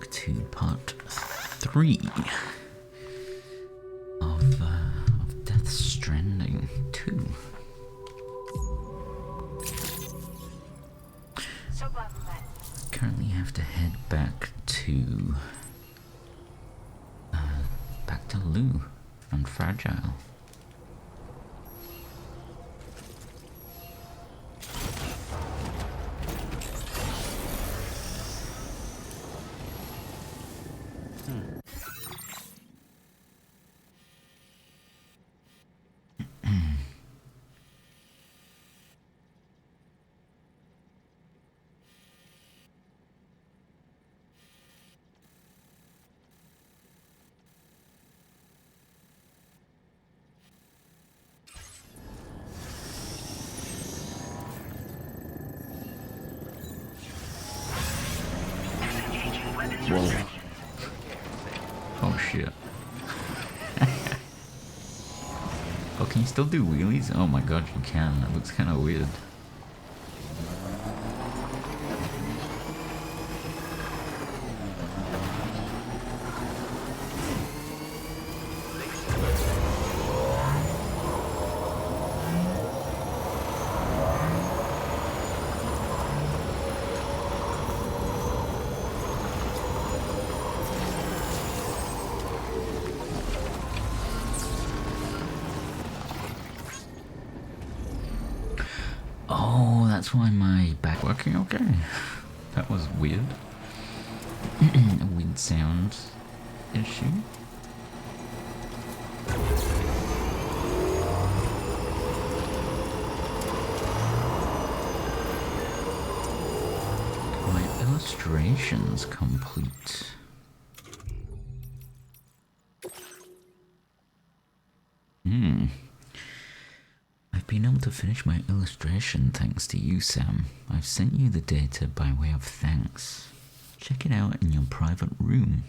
back to part 3 of Death Stranding 2. Currently have to head back to Lou and Fragile. Whoa. Oh shit. Oh, can you still do wheelies? Oh my god, you can. That looks kind of weird. Oh, that's why my back working okay. That was weird. A weird sound issue. My illustration's complete. I've been able to finish my illustration thanks to you, Sam. I've sent you the data by way of thanks. Check it out in your private room.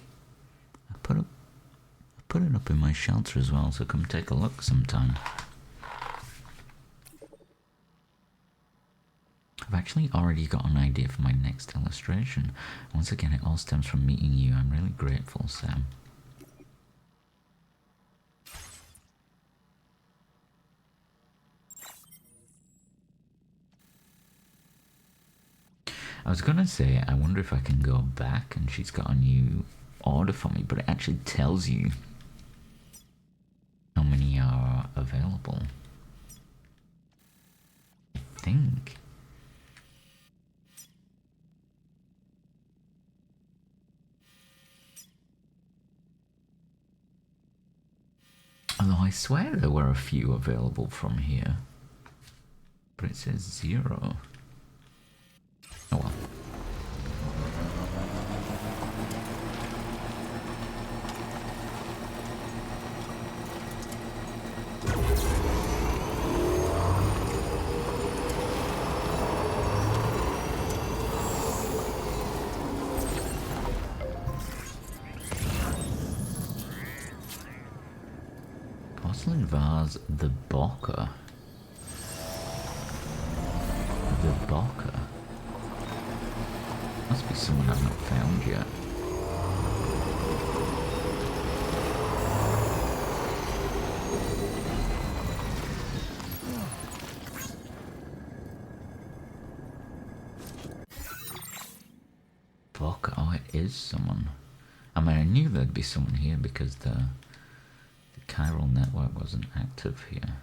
I put it up in my shelter as well, so come take a look sometime. I've actually already got an idea for my next illustration. Once again, it all stems from meeting you. I'm really grateful, Sam. I was gonna say, I wonder if I can go back and she's got a new order for me, but it actually tells you how many are available. I think. Although I swear there were a few available from here, but it says 0. Oh well. Porcelain vase, the Bocker. The Bocker. Must be someone I've not found yet. Fuck, oh it is someone. I mean, I knew there'd be someone here because the chiral network wasn't active here.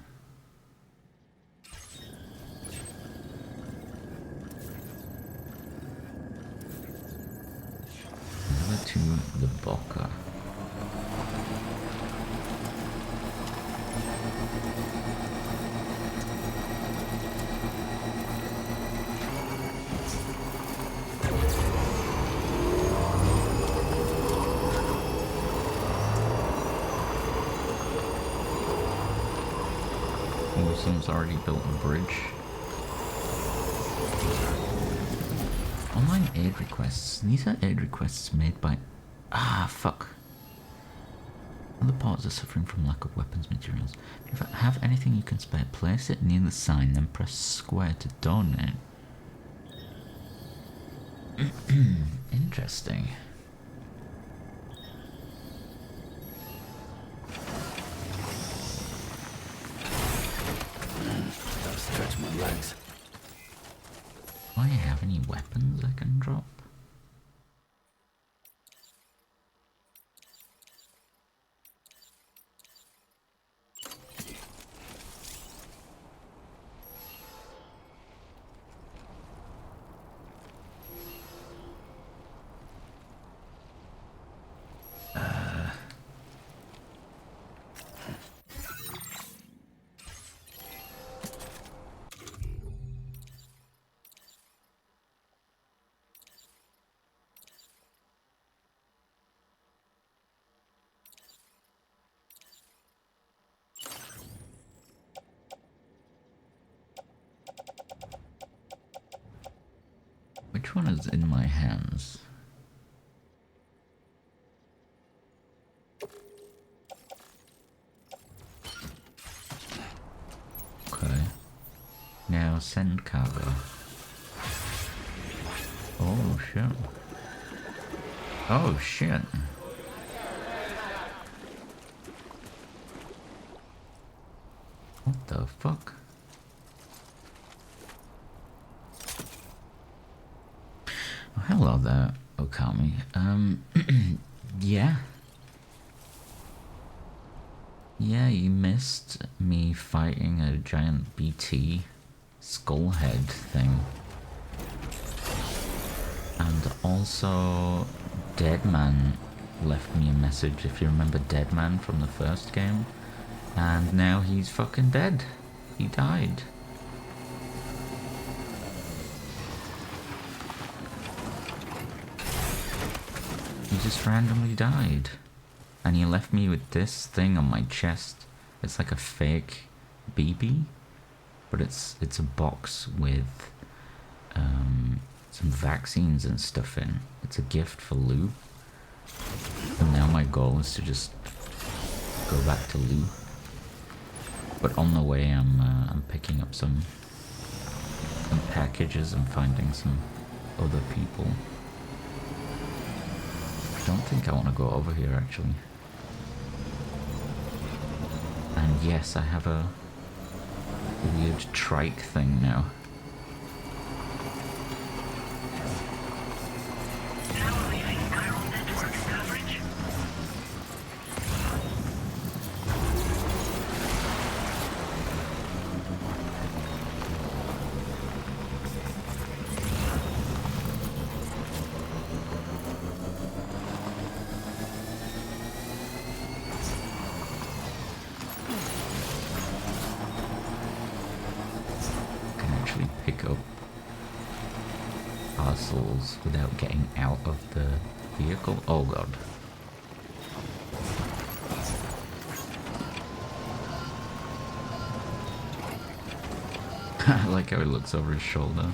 To the Bocker. Oh, someone's already built a bridge. Online aid requests. These are aid requests made by... Ah, fuck. Other parts are suffering from lack of weapons materials. If you have anything you can spare, place it near the sign, then press square to donate. Interesting. weapons I can drop? Which one is in my hands? Okay. Now send cargo. Oh shit. Oh shit. What the fuck? Oh, hello there, Okami. Yeah. Yeah, you missed me fighting a giant BT skullhead thing. And also, Deadman left me a message, if you remember Deadman from the first game. And now he's fucking dead. He died. He just randomly died. And he left me with this thing on my chest. It's like a fake BB, but it's a box with some vaccines and stuff in. It's a gift for Lou. And now my goal is to just go back to Lou. But on the way, I'm picking up some packages and finding some other people. I don't think I want to go over here actually. And yes, I have a weird trike thing now. Pick up parcels without getting out of the vehicle. Oh god. I like how he looks over his shoulder.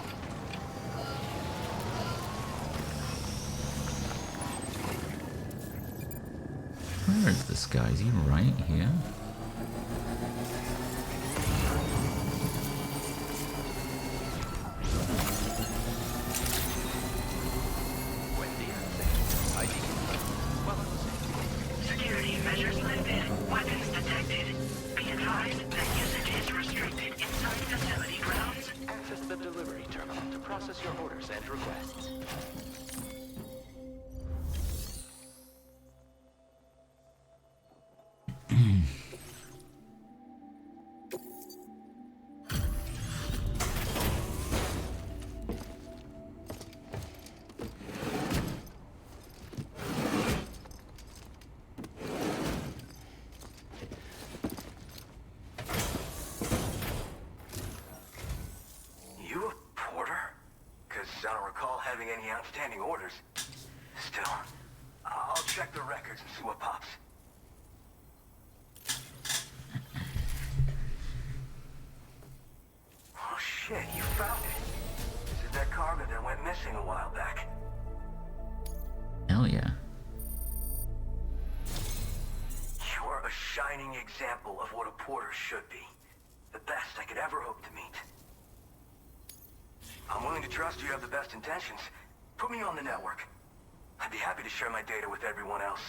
Where is this guy? Is he right here? Any outstanding orders. Still, I'll check the records and see what pops. Oh shit, you found it. This is that cargo that went missing a while back. Hell yeah. You're a shining example of what a porter should be. The best I could ever hope to meet. I'm willing to trust you have the best intentions. Put me on the network. I'd be happy to share my data with everyone else.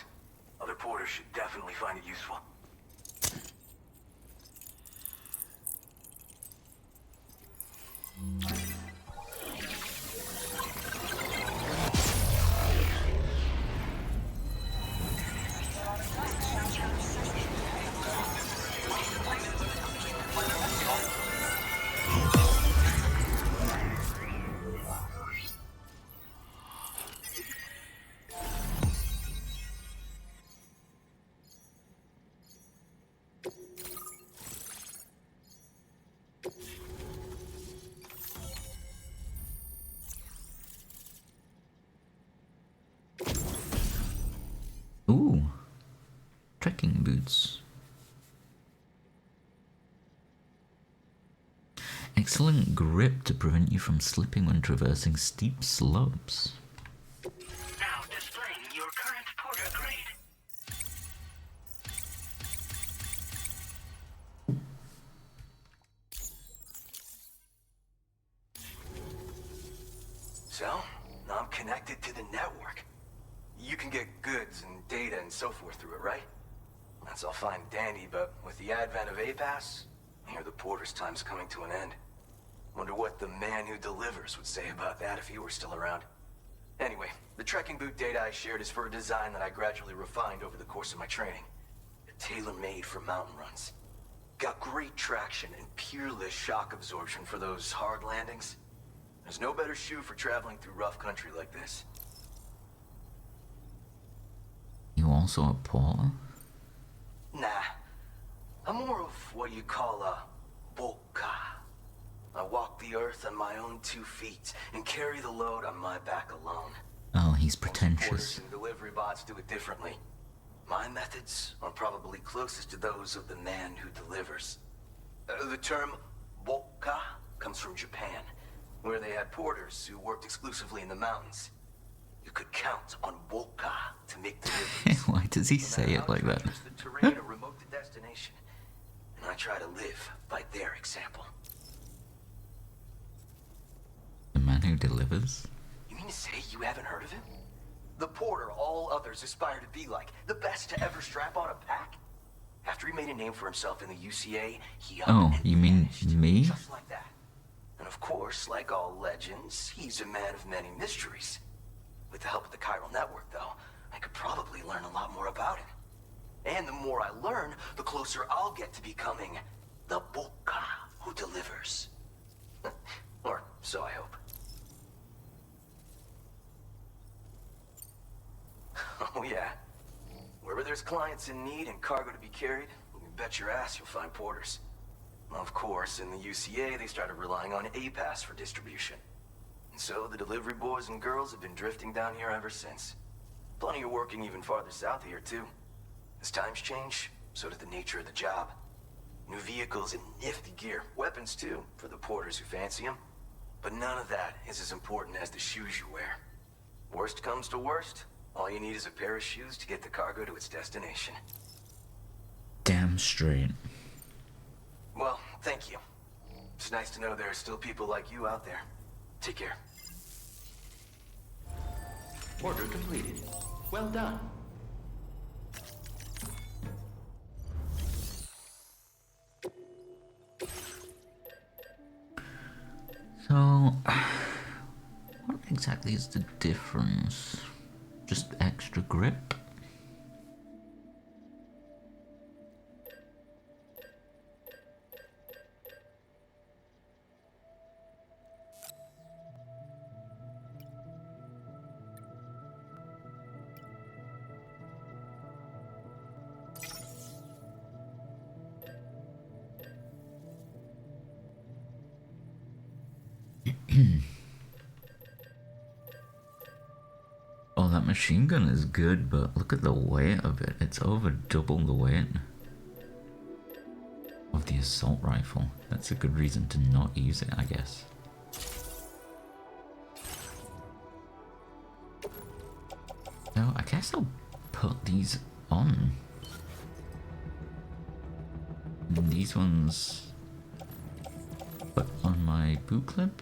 Other porters should definitely find it useful. Trekking boots. Excellent grip to prevent you from slipping when traversing steep slopes. Now displaying your current porter grade. So, now I'm connected to the network. You can get goods and data and so forth through it, right? That's all fine and dandy, but with the advent of A-Pass, I hear the porter's time's coming to an end. Wonder what the man who delivers would say about that if he were still around. Anyway, the trekking boot data I shared is for a design that I gradually refined over the course of my training. Tailor-made for mountain runs. Got great traction and peerless shock absorption for those hard landings. There's no better shoe for traveling through rough country like this. You also a porter? Nah. I'm more of what you call a boka. I walk the earth on my own 2 feet and carry the load on my back alone. Oh, he's Most pretentious. porters and delivery bots do it differently. My methods are probably closest to those of the man who delivers. The term boka comes from Japan, where they had porters who worked exclusively in the mountains. You could count on boka to make deliveries. Why does he say it like that? The terrain or remote the destination, and I try to live by their example. The man who delivers? You mean to say you haven't heard of him? The porter all others aspire to be like, the best to ever strap on a pack? After he made a name for himself in the UCA, he up Oh, and you mean vanished, me? just like that. And of course, like all legends, he's a man of many mysteries. With the help of the chiral network, though, I could probably learn a lot more about him. And the more I learn, the closer I'll get to becoming the boka who delivers. Or so I hope. Oh yeah. Wherever there's clients in need and cargo to be carried, you can bet your ass you'll find porters. Of course, in the UCA, they started relying on A-Pass for distribution. And so the delivery boys and girls have been drifting down here ever since. Plenty are working even farther south here, too. As times change, so does the nature of the job. New vehicles and nifty gear. Weapons, too, for the porters who fancy them. But none of that is as important as the shoes you wear. Worst comes to worst, all you need is a pair of shoes to get the cargo to its destination. Damn straight. Well, thank you. It's nice to know there are still people like you out there. Take care. Order completed. Well done. So, what exactly is the difference? Just extra grip? Oh, that machine gun is good, but look at the weight of it. It's over double the weight of the assault rifle. That's a good reason to not use it, I guess. So, I guess I'll put these on. And these ones put on my boot clip.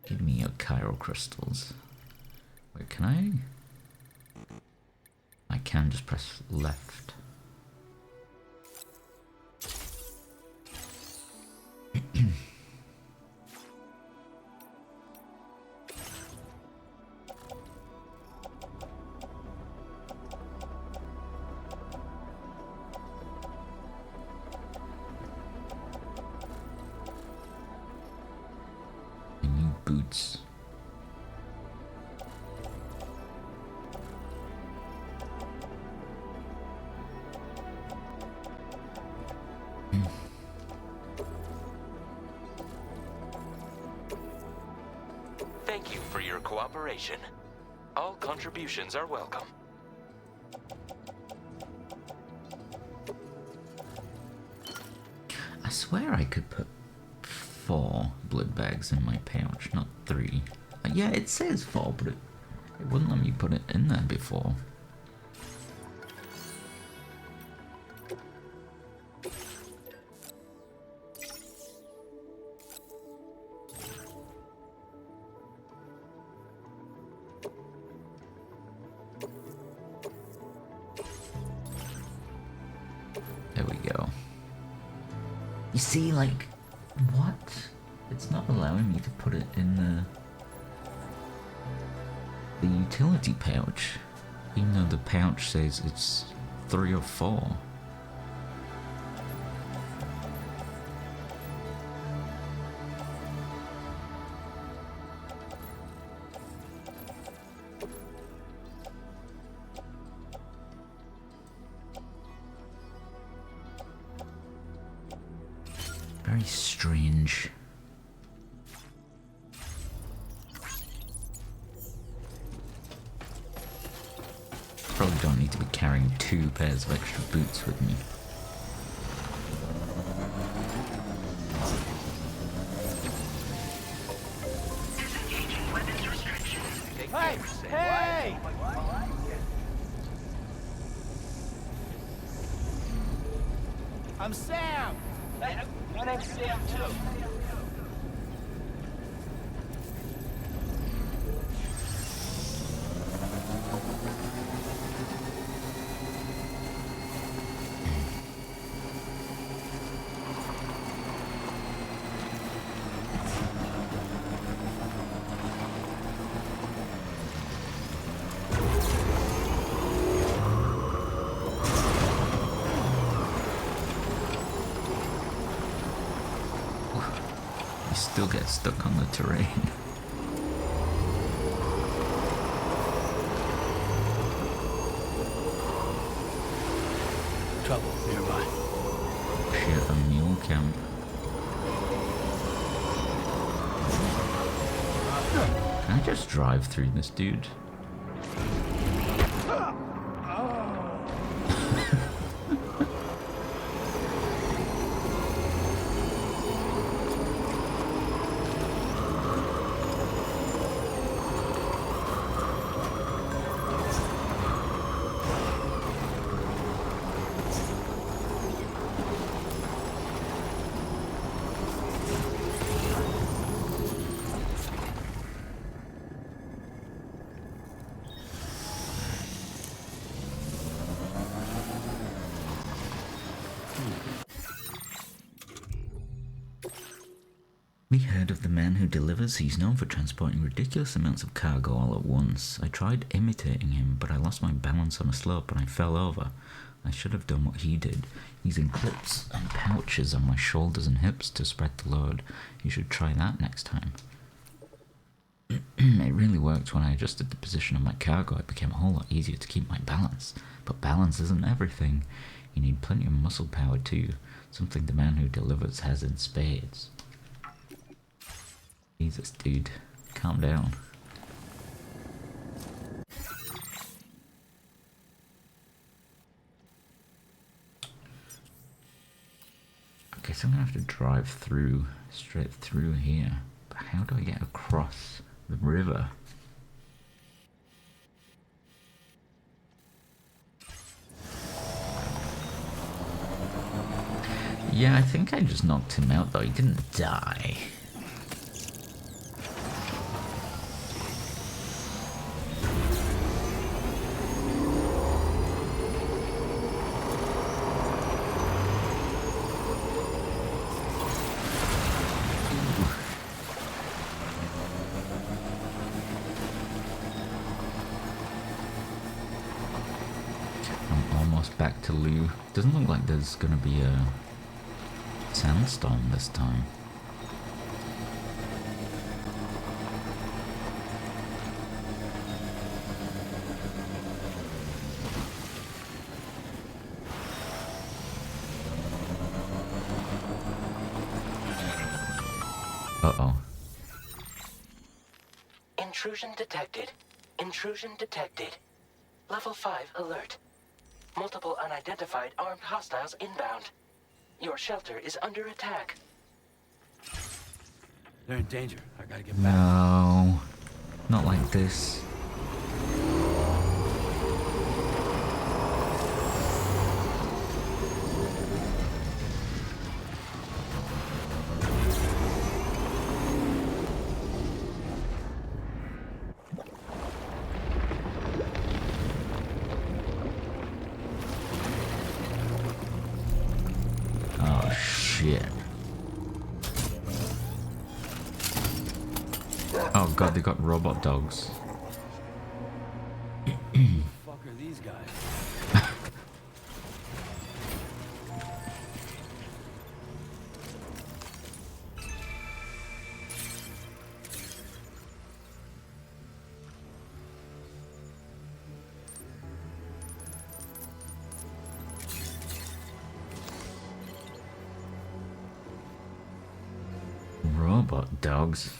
Give me your chiral crystals. Wait, can I? I can just press left. New boots. cooperation. All contributions are welcome. I swear I could put 4 blood bags in my pouch, not 3. Yeah, it says 4, but it wouldn't let me put it in there before. There we go. You see, like, what? It's not allowing me to put it in the utility pouch, even though the pouch says it's 3 or 4. Very strange. Probably don't need to be carrying 2 pairs of extra boots with me. Disengaging weapons restrictions. Hey! Hey! I'm Sam! My name's Sam, too. You still get stuck on the terrain. Trouble nearby. Shit, a mule camp. Can I just drive through this dude? We heard of the man who delivers. He's known for transporting ridiculous amounts of cargo all at once. I tried imitating him, but I lost my balance on a slope and I fell over. I should have done what he did, using clips and pouches on my shoulders and hips to spread the load. You should try that next time. It really worked. When I adjusted the position of my cargo, it became a whole lot easier to keep my balance. But balance isn't everything. You need plenty of muscle power too, something the man who delivers has in spades. Jesus, dude. Calm down. Okay, so I'm gonna have to drive through, straight through here. But how do I get across the river? Yeah, I think I just knocked him out though. He didn't die. Back to Lou. Doesn't look like there's gonna be a sandstorm this time. Uh-oh. Intrusion detected. Intrusion detected. Level 5 alert. Multiple unidentified armed hostiles inbound. Your shelter is under attack. They're in danger. I gotta get back. No. Not like this. Oh shit. Oh god, they got robot dogs. Who the fuck are these guys? Robot dogs?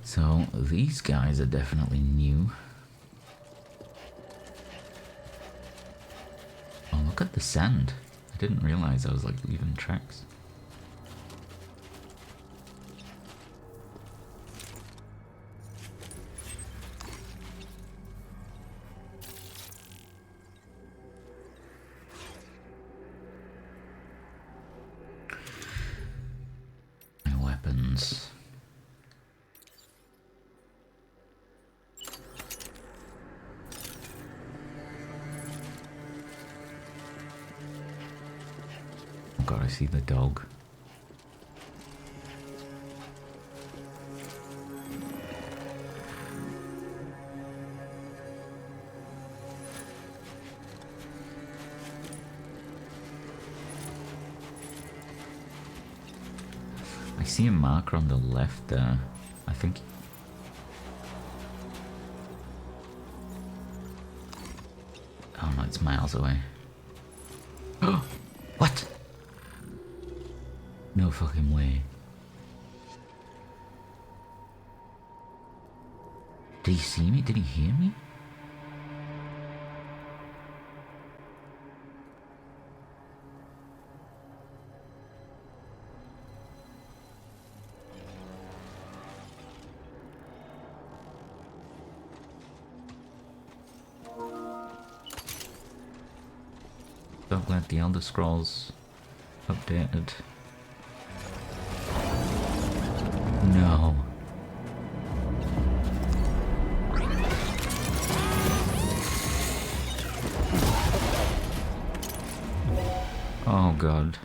So, these guys are definitely new. Oh, look at the sand. I didn't realize I was like leaving tracks. My weapons. Oh god, I see the dog. I see a marker on the left there. I think. Oh no, it's miles away. What? No fucking way. Did he see me? Did he hear me? So glad the Elder Scrolls updated. No. Oh god.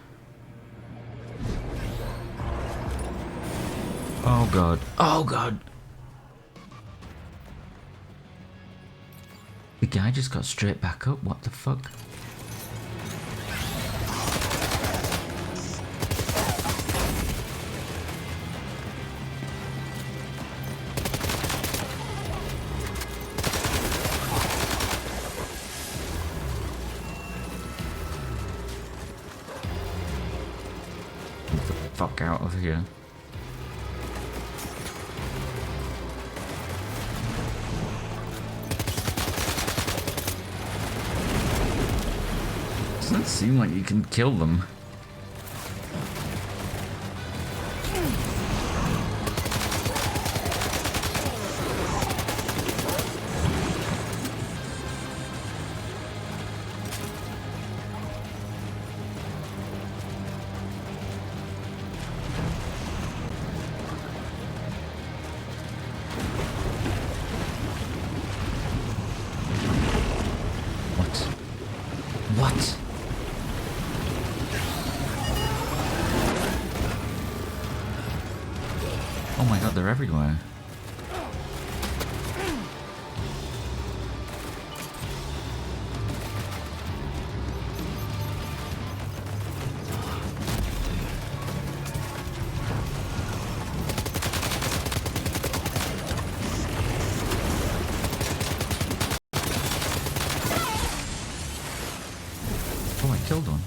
Oh god. Oh god. The guy just got straight back up. What the fuck? Get the fuck out of here. Doesn't seem like you can kill them. What? killed one.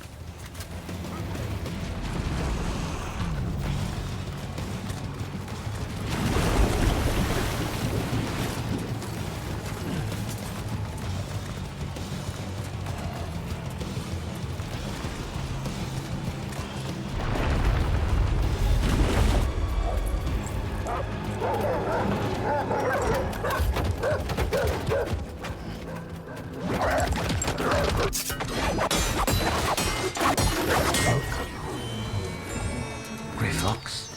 Grey Fox.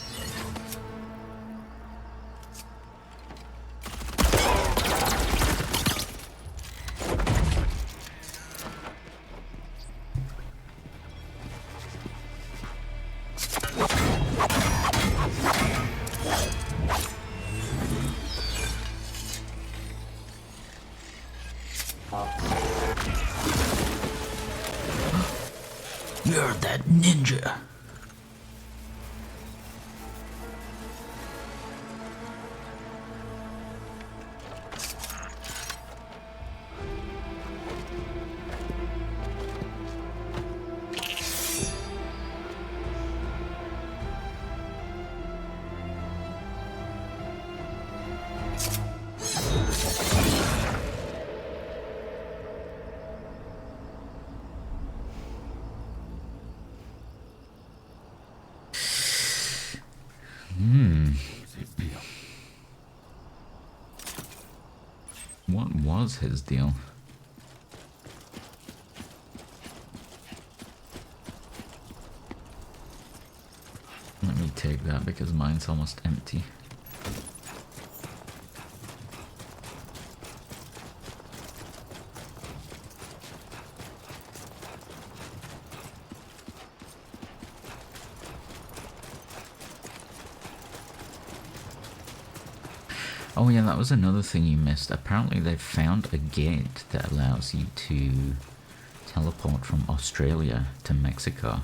You're that ninja. What was his deal? Let me take that because mine's almost empty. Oh yeah, that was another thing you missed. Apparently they've found a gate that allows you to teleport from Australia to Mexico.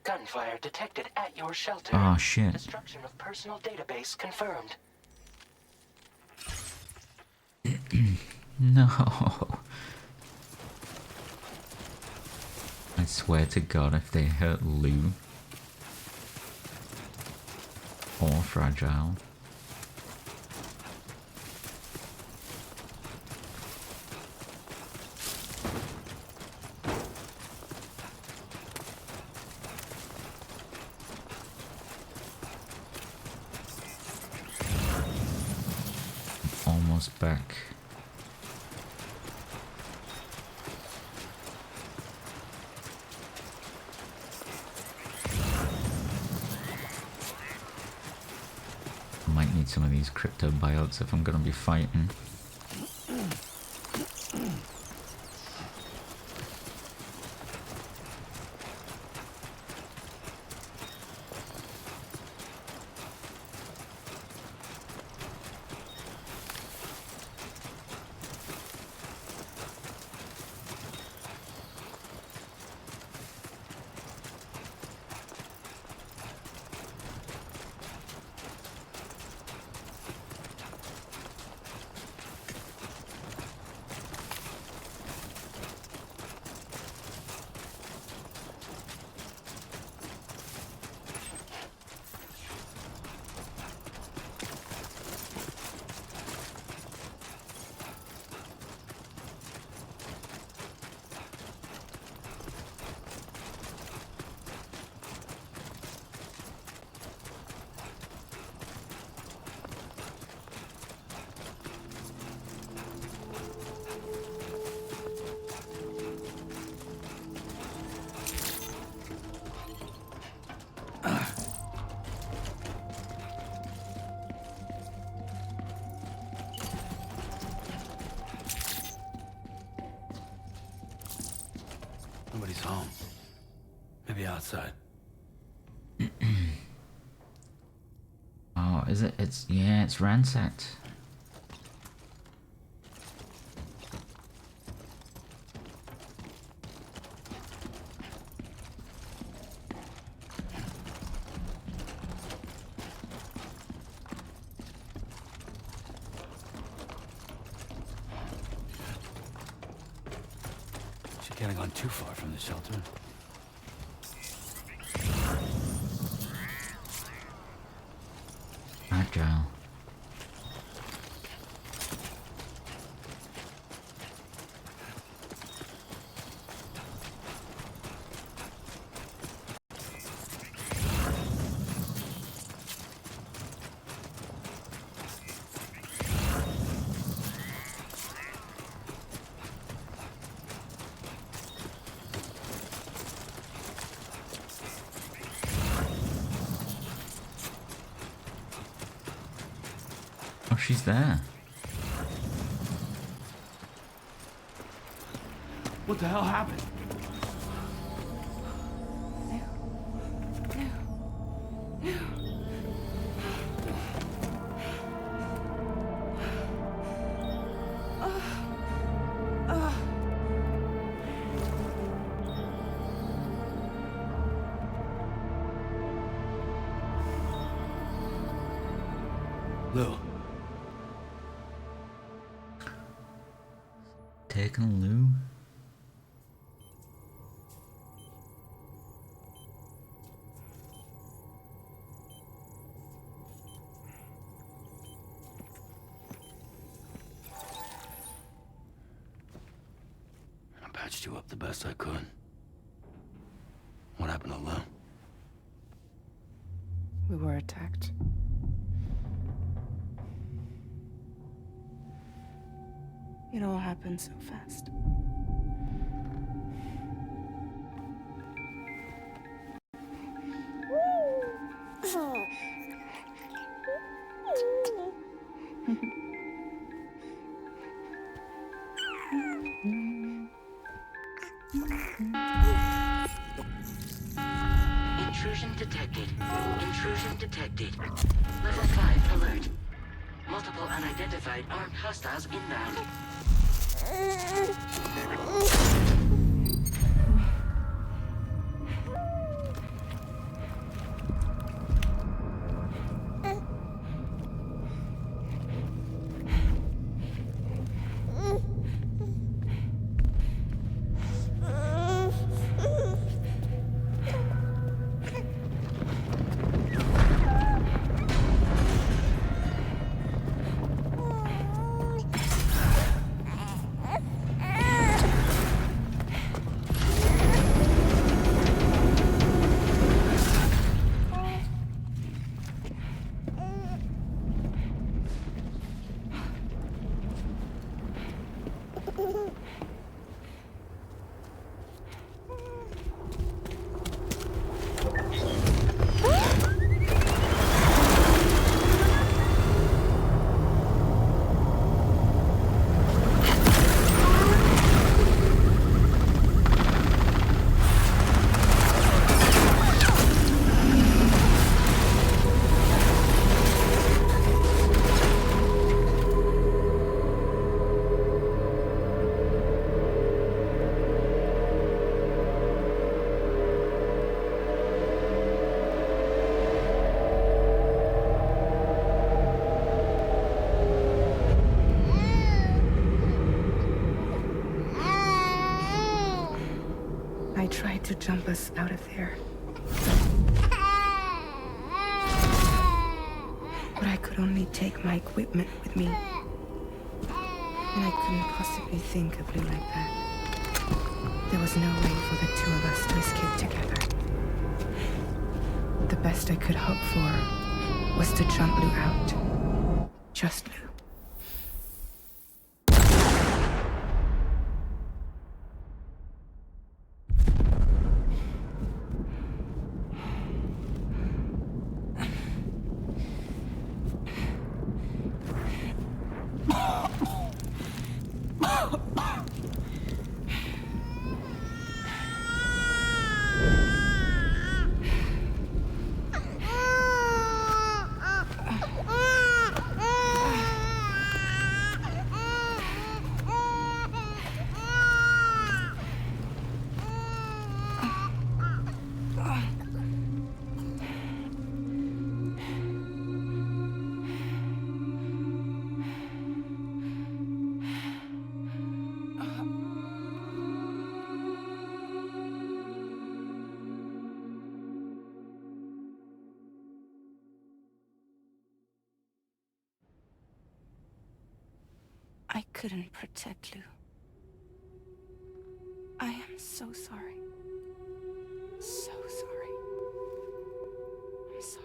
Gunfire detected at your shelter. Oh shit. Destruction of personal database confirmed. No. I swear to God, if they hurt Lou or Fragile. Almost back. Might need some of these crypto biotes if I'm gonna be fighting. Nobody's home. Maybe outside. Oh, is it? It's ransacked. Can't have gone too far from the shelter. Agile. Oh, she's there. What the hell happened? Lou. Taking a loo? I patched you up the best I could. What happened to Lou? We were attacked. It all happened so fast. Intrusion detected. Intrusion detected. Level 5 alert. Multiple unidentified armed hostiles inbound. I tried to jump us out of there. But I could only take my equipment with me. And I couldn't possibly think of Lou like that. There was no way for the two of us to escape together. The best I could hope for was to jump Lou out. Just Lou. I couldn't protect Lou. I am so sorry. So sorry. I'm sorry.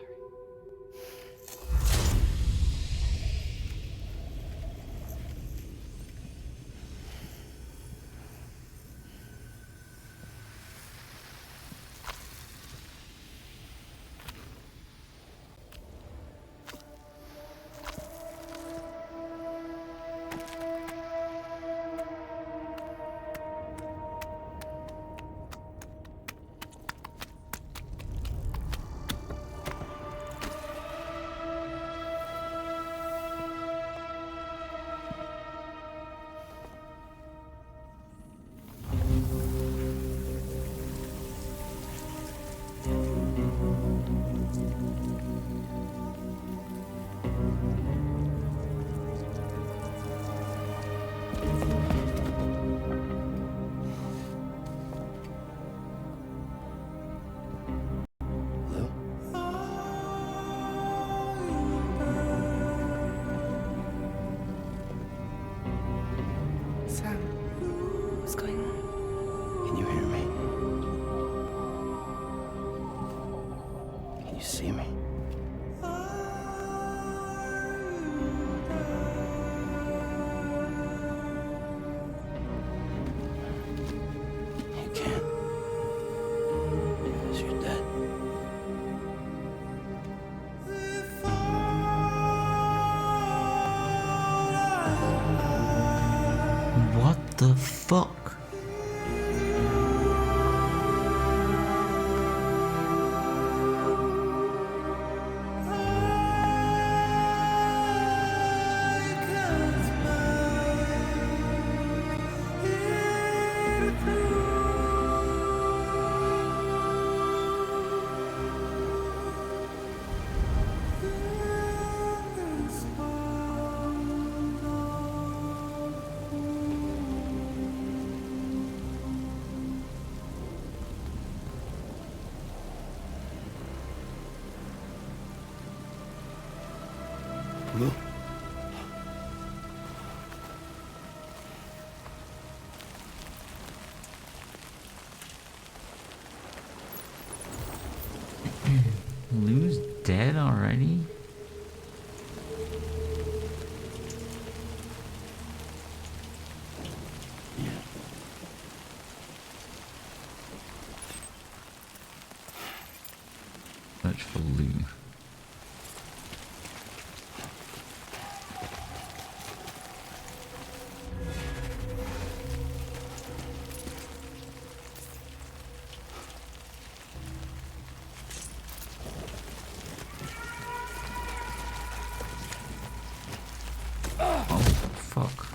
Lou? Sam, what's going on? Can you hear me? Can you see me? You can't. Because you're dead. What the fuck? Lou? Lou's dead already? Yeah. Search for Lou. Oh, fuck.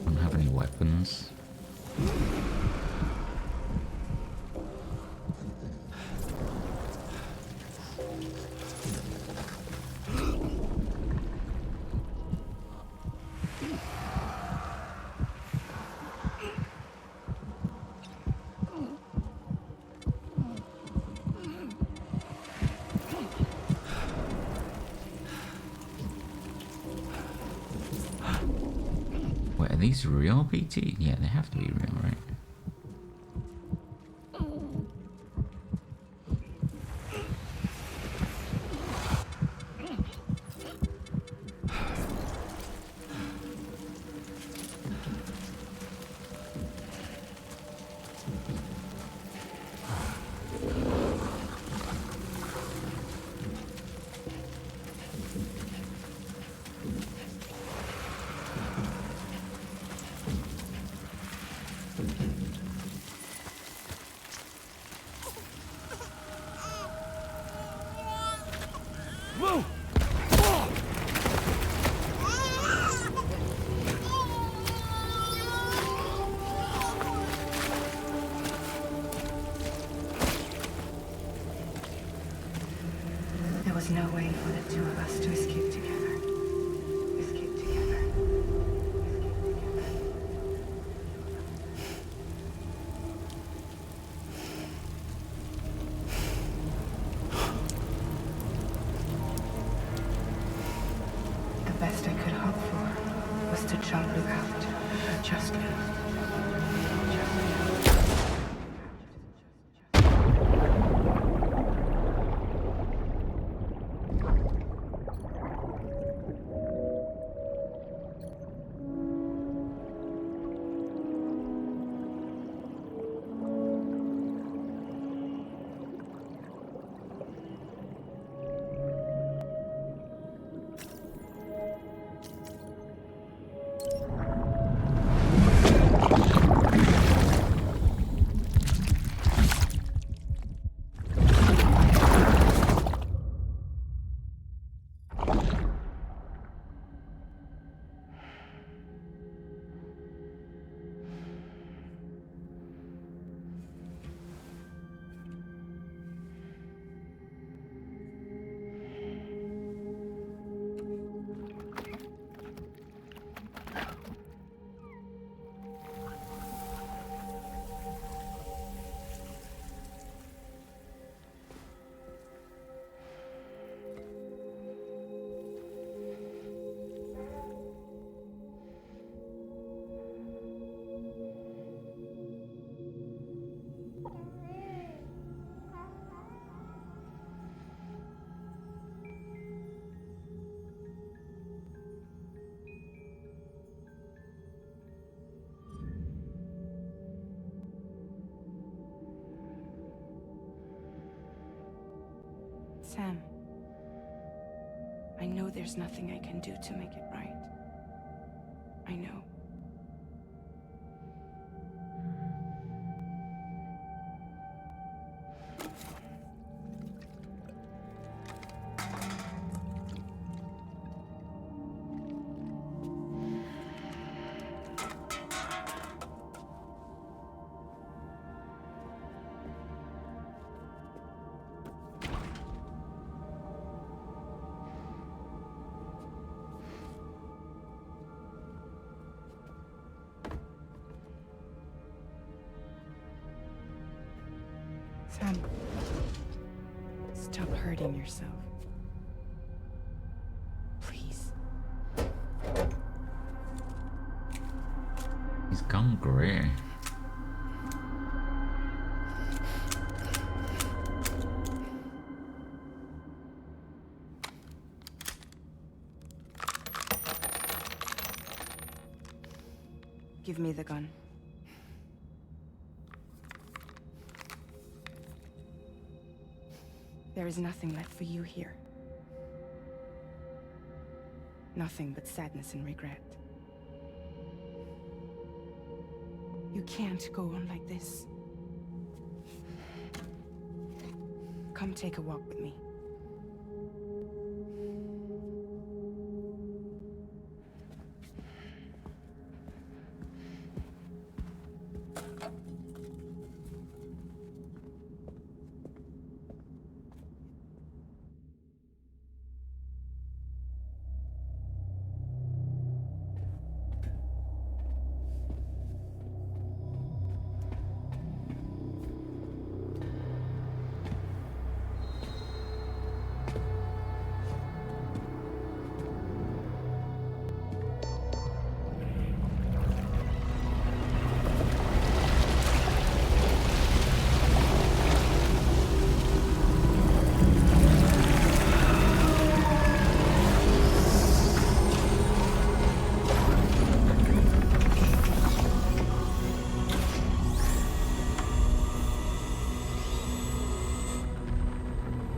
Don't have any weapons. Wait, are these real, PT? Yeah, they have to be real, right? Lou! There was no way for the two of us to escape together. Escape together. Sam, I know there's nothing I can do to make it right. I know. Sam, stop hurting yourself. Please. He's gone grey. Give me the gun. There is nothing left for you here. Nothing but sadness and regret. You can't go on like this. Come take a walk with me.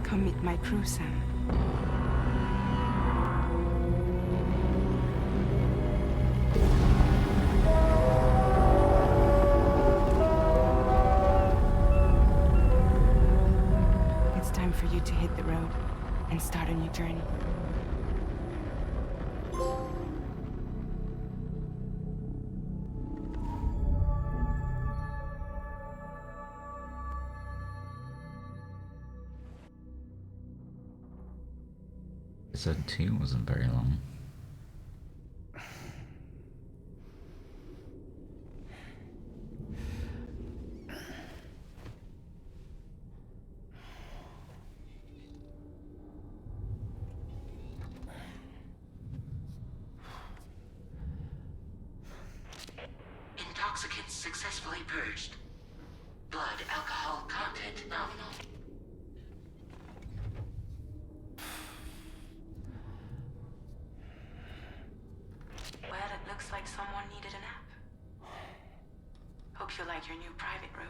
Come meet my crew, Sam. It's time for you to hit the road and start a new journey. Episode 2 wasn't very long. Intoxicants successfully purged. Blood alcohol content nominal. Well, it looks like someone needed a nap. Hope you like your new private room.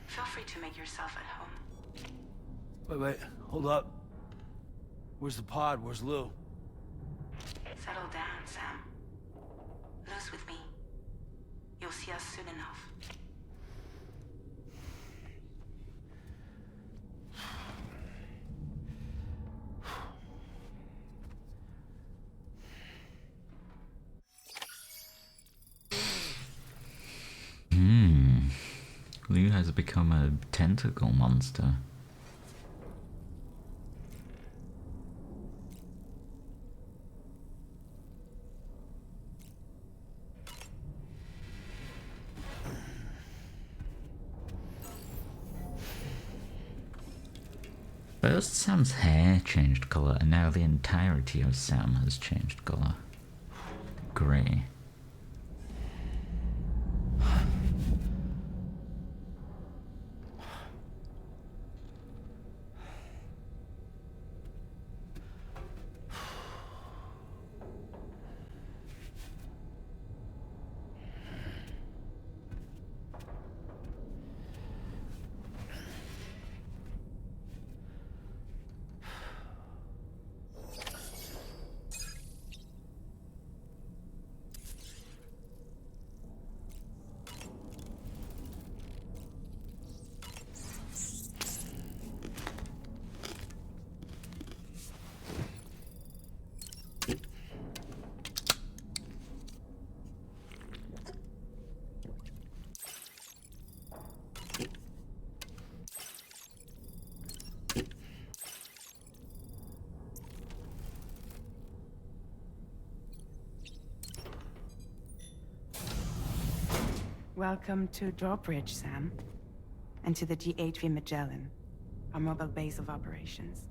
Feel free to make yourself at home. Wait, hold up. Where's the pod? Where's Lou? Settle down, Sam. Lou's with me. You'll see us soon enough. Lou has become a tentacle monster. First Sam's hair changed colour, and now the entirety of Sam has changed colour. Grey. Welcome to Drawbridge, Sam. And to the DHV Magellan, our mobile base of operations.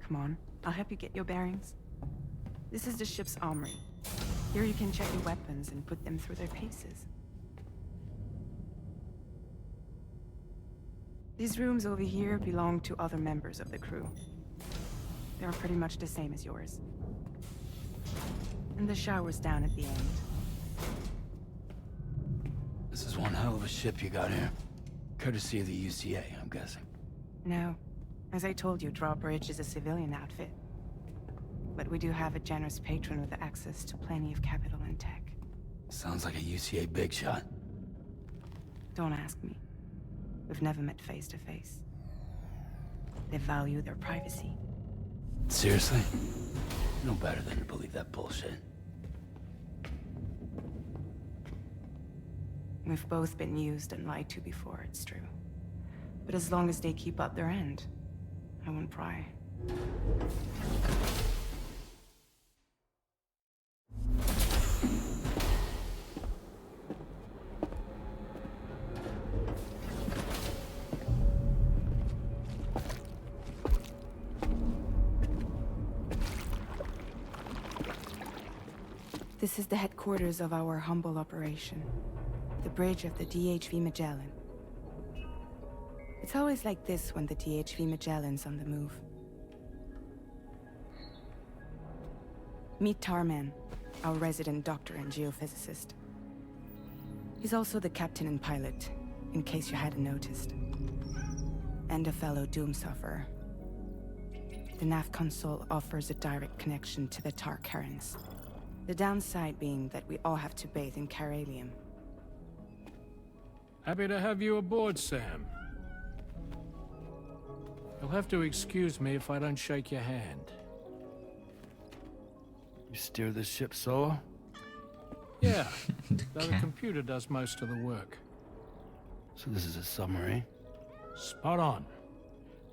Come on, I'll help you get your bearings. This is the ship's armory. Here you can check your weapons and put them through their paces. These rooms over here belong to other members of the crew. They are pretty much the same as yours. And the shower's down at the end. This is one hell of a ship you got here. Courtesy of the UCA, I'm guessing. No. As I told you, Drawbridge is a civilian outfit. But we do have a generous patron with access to plenty of capital and tech. Sounds like a UCA big shot. Don't ask me. We've never met face to face. They value their privacy. Seriously? No better than to believe that bullshit. We've both been used and lied to before, it's true. But as long as they keep up their end, I won't pry. This is the headquarters of our humble operation. The bridge of the DHV Magellan. It's always like this when the DHV Magellan's on the move. Meet Tarman, our resident doctor and geophysicist. He's also the captain and pilot, in case you hadn't noticed. And a fellow doom sufferer. The nav console offers a direct connection to the Tar currents. The downside being that we all have to bathe in Caralium. Happy to have you aboard, Sam. You'll have to excuse me if I don't shake your hand. You steer this ship solo? Yeah, though the computer does most of the work. So this is a submarine? Spot on.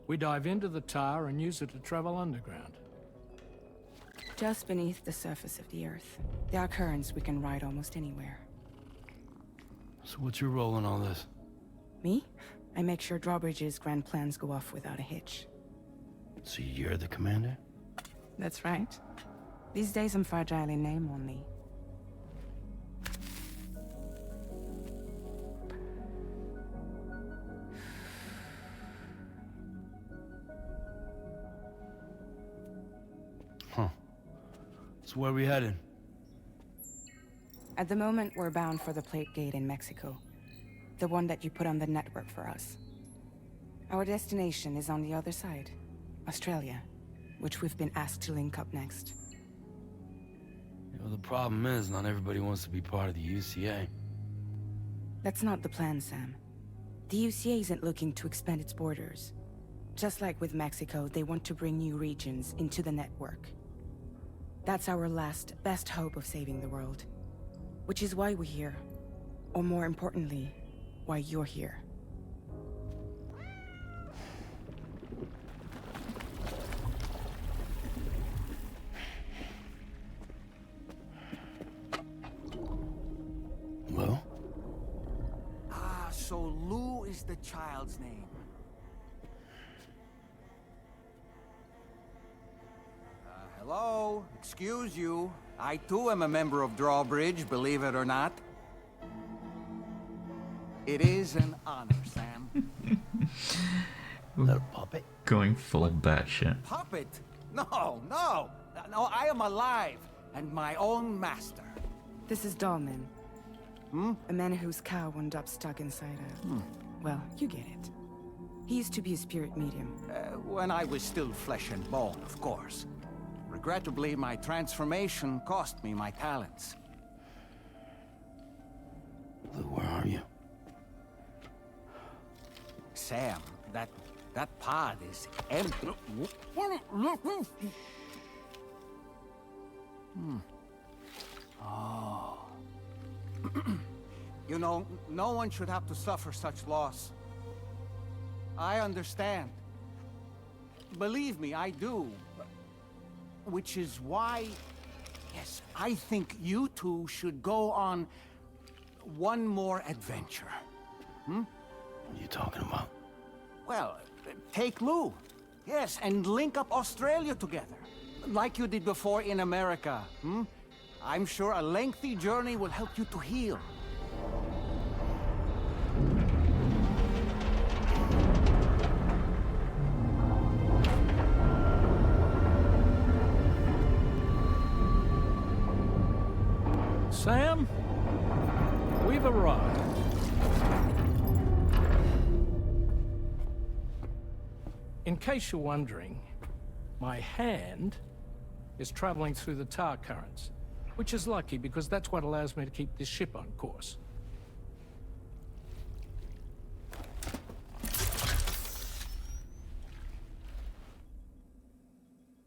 We dive into the Tar and use it to travel underground. Just beneath the surface of the Earth, there are currents we can ride almost anywhere. So what's your role in all this? Me? I make sure Drawbridge's grand plans go off without a hitch. So you're the commander? That's right. These days I'm fragile in name only. Huh. So where are we headed? At the moment, we're bound for the Plate Gate in Mexico. The one that you put on the network for us. Our destination is on the other side, Australia, which we've been asked to link up next. You know, the problem is, not everybody wants to be part of the UCA. That's not the plan, Sam. The UCA isn't looking to expand its borders. Just like with Mexico, they want to bring new regions into the network. That's our last, best hope of saving the world. Which is why we're here. Or more importantly, why you're here. Well? Ah, so Lou is the child's name. Hello? Excuse you. I too am a member of Drawbridge, believe it or not. It is an honor, Sam. Is that a puppet? Going full batshit. Puppet? No, no. No, I am alive and my own master. This is Dahlman. A man whose cow wound up stuck inside a... Well, you get it. He used to be a spirit medium. When I was still flesh and bone, of course. Regrettably, my transformation cost me my talents. Lou, where are you? Sam, that pod is empty. Oh. You know, no one should have to suffer such loss. I understand. Believe me, I do. Which is why, yes, I think you two should go on one more adventure. What are you talking about? Well, take Lou. Yes, and link up Australia together. Like you did before in America, I'm sure a lengthy journey will help you to heal. Sam, we've arrived. In case you're wondering, my hand is traveling through the tar currents, which is lucky because that's what allows me to keep this ship on course.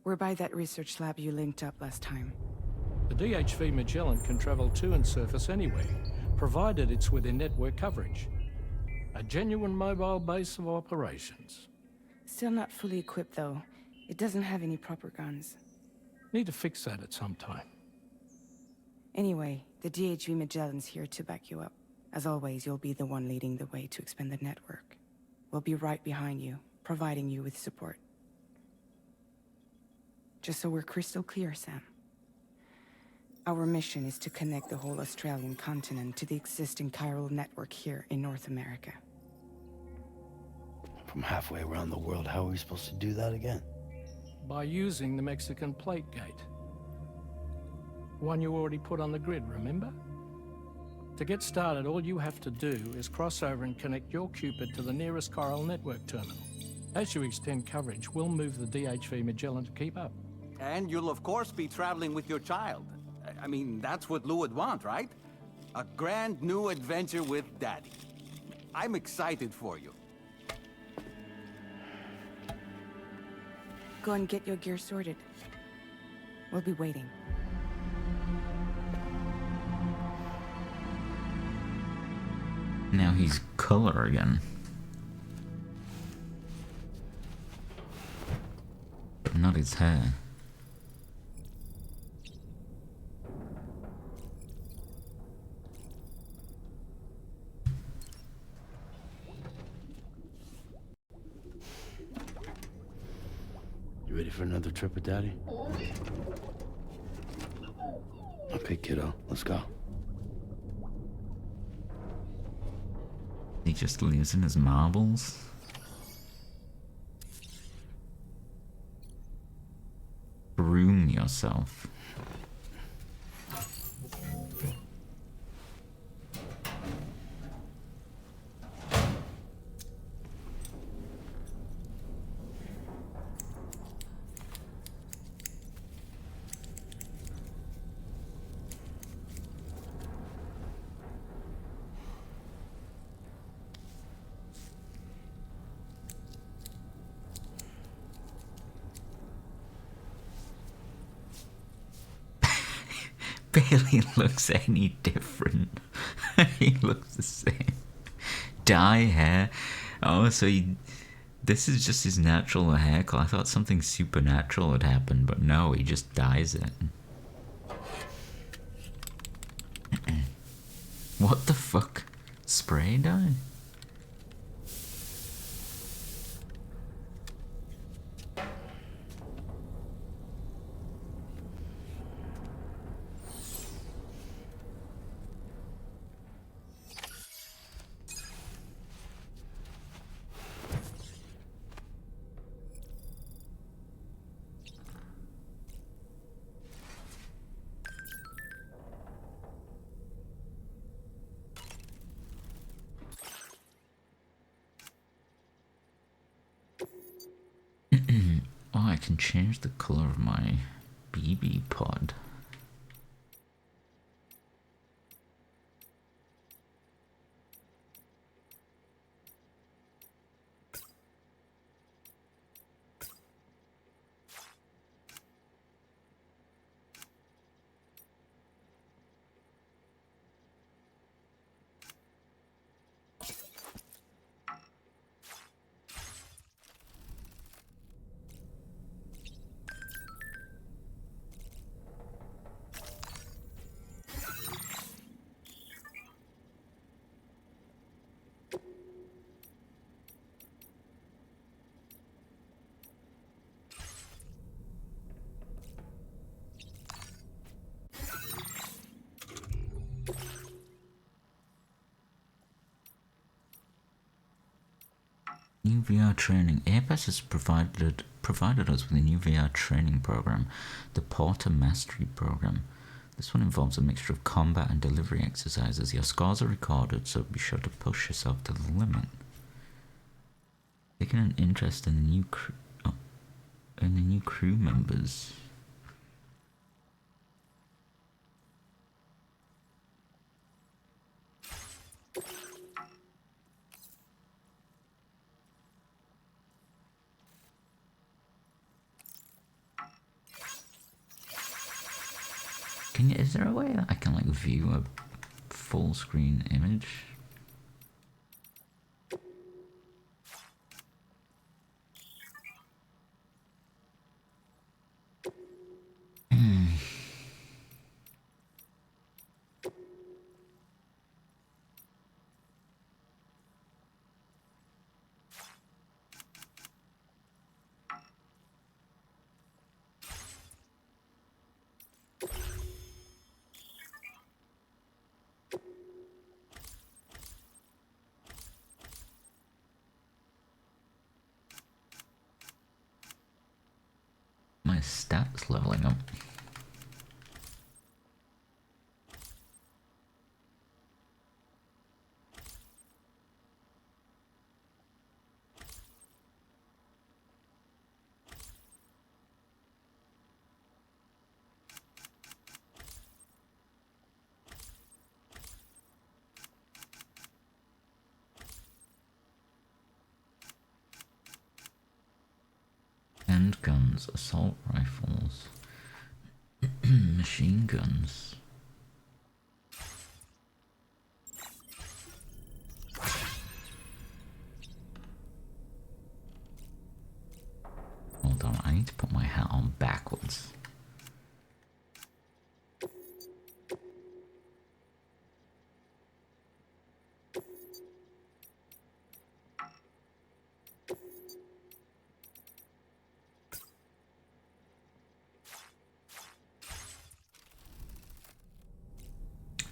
We're by that research lab you linked up last time. The DHV Magellan can travel to and surface anywhere, provided it's within network coverage. A genuine mobile base of operations. Still not fully equipped, though. It doesn't have any proper guns. Need to fix that at some time. Anyway, the DHV Magellan's here to back you up. As always, you'll be the one leading the way to expand the network. We'll be right behind you, providing you with support. Just so we're crystal clear, Sam. Our mission is to connect the whole Australian continent to the existing chiral network here in North America. From halfway around the world, how are we supposed to do that again? By using the Mexican plate gate. One you already put on the grid, remember? To get started, all you have to do is cross over and connect your Cupid to the nearest chiral network terminal. As you extend coverage, we'll move the DHV Magellan to keep up. And you'll of course be traveling with your child. I mean, that's what Lou would want, right? A grand new adventure with Daddy. I'm excited for you. Go and get your gear sorted. We'll be waiting. Now he's color again. But not his hair. You ready for another trip with Daddy? Okay, kiddo, let's go. He just lives in his marbles. Groom yourself. Barely looks any different. He looks the same. Dye hair. Oh, so this is just his natural hair color. I thought something supernatural had happened, but no, he just dyes it. What the fuck? Spray dye? Oh, I can change the color of my BB pod. New VR training. Airbus has provided us with a new VR training program, the Porter Mastery Program. This one involves a mixture of combat and delivery exercises. Your scores are recorded, so be sure to push yourself to the limit. Taking an interest in the new crew members. Is there a way that I can like view a full screen image? My stats leveling up. Handguns, assault rifles, machine guns. Hold on, I need to put my hat on backwards.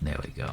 There we go.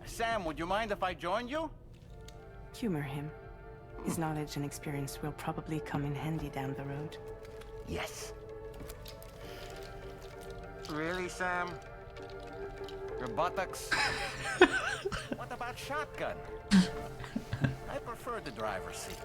Sam, would you mind if I joined you? Humor him. His knowledge and experience will probably come in handy down the road. Yes. Really, Sam? Your buttocks? What about shotgun? I prefer the driver's seat.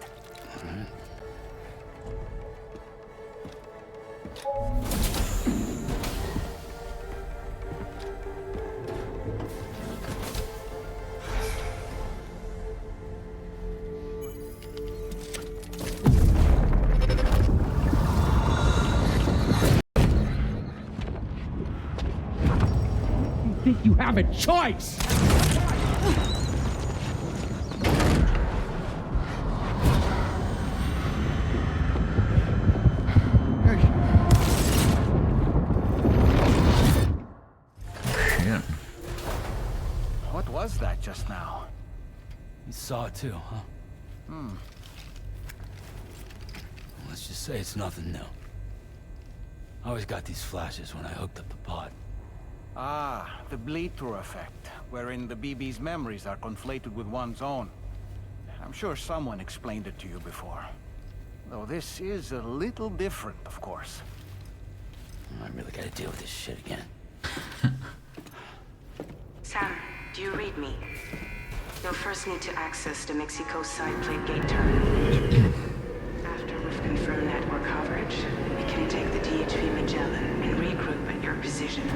You have a choice! What was that just now? You saw it too, huh? Let's just say it's nothing new. I always got these flashes when I hooked up the pod. Ah, the bleed-through effect, wherein the BB's memories are conflated with one's own. I'm sure someone explained it to you before. Though this is a little different, of course. I really gotta deal with this shit again. Sam, do you read me? You'll first need to access the Mexico side plate gate terminal. After we've confirmed network coverage, we can take the DHV Magellan and regroup at your position.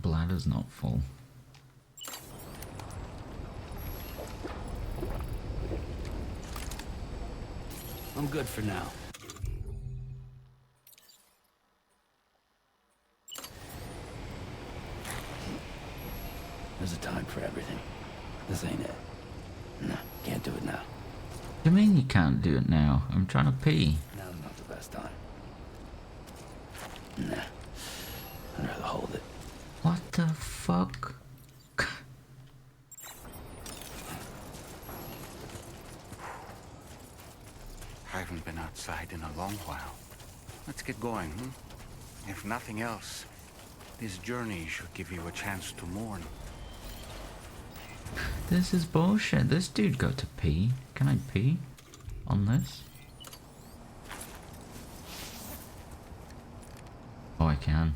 bladder's not full. I'm good for now. There's a time for everything. This ain't it. No, can't do it now. What do you mean you can't do it now? I'm trying to pee. Now's not the best time. Nah. I'd rather hold it. What the fuck? I haven't been outside in a long while. Let's get going, If nothing else, this journey should give you a chance to mourn. This is bullshit. This dude got to pee. Can I pee on this? Oh, I can.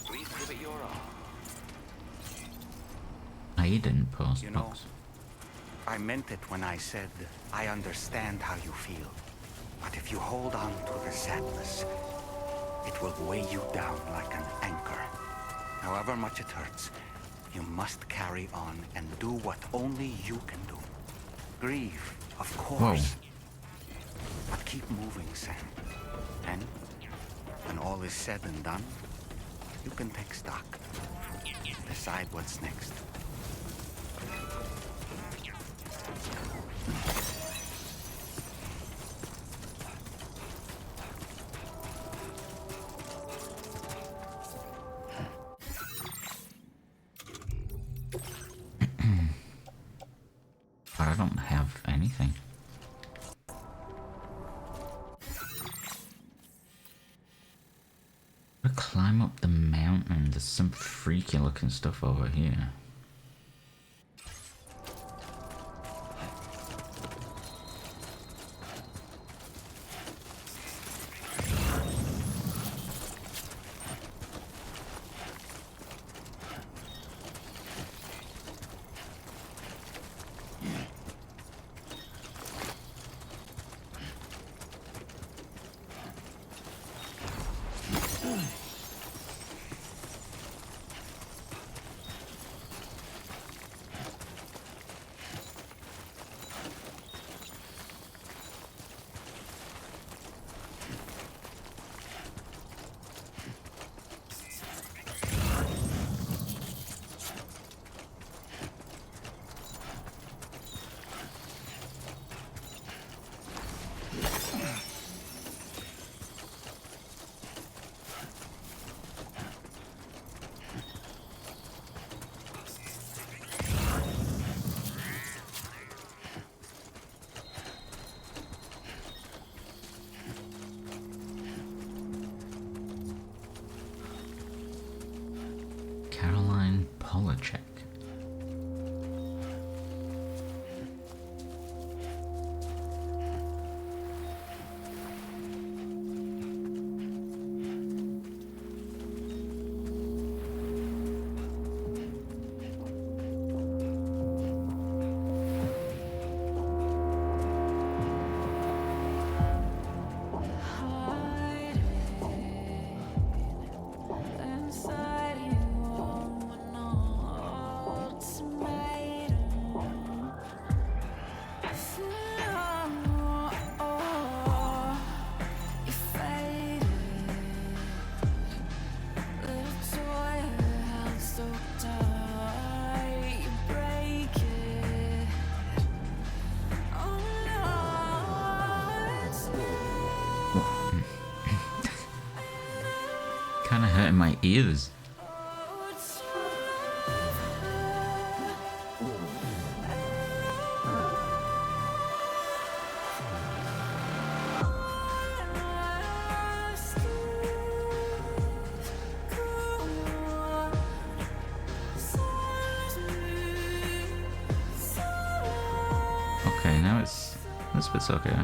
Please give it your all. I didn't post You know, box. I meant it when I said I understand how you feel. But if you hold on to the sadness, it will weigh you down like an anchor. However much it hurts, you must carry on and do what only you can do. Grieve, of course. But keep moving, Sam. And when all is said and done, you can take stock. Decide what's next. But I don't have anything. I climb up the mountain. There's some freaky looking stuff over here. Caroline Polachek. Kinda hurting my ears. Okay, now it's... this bit's okay.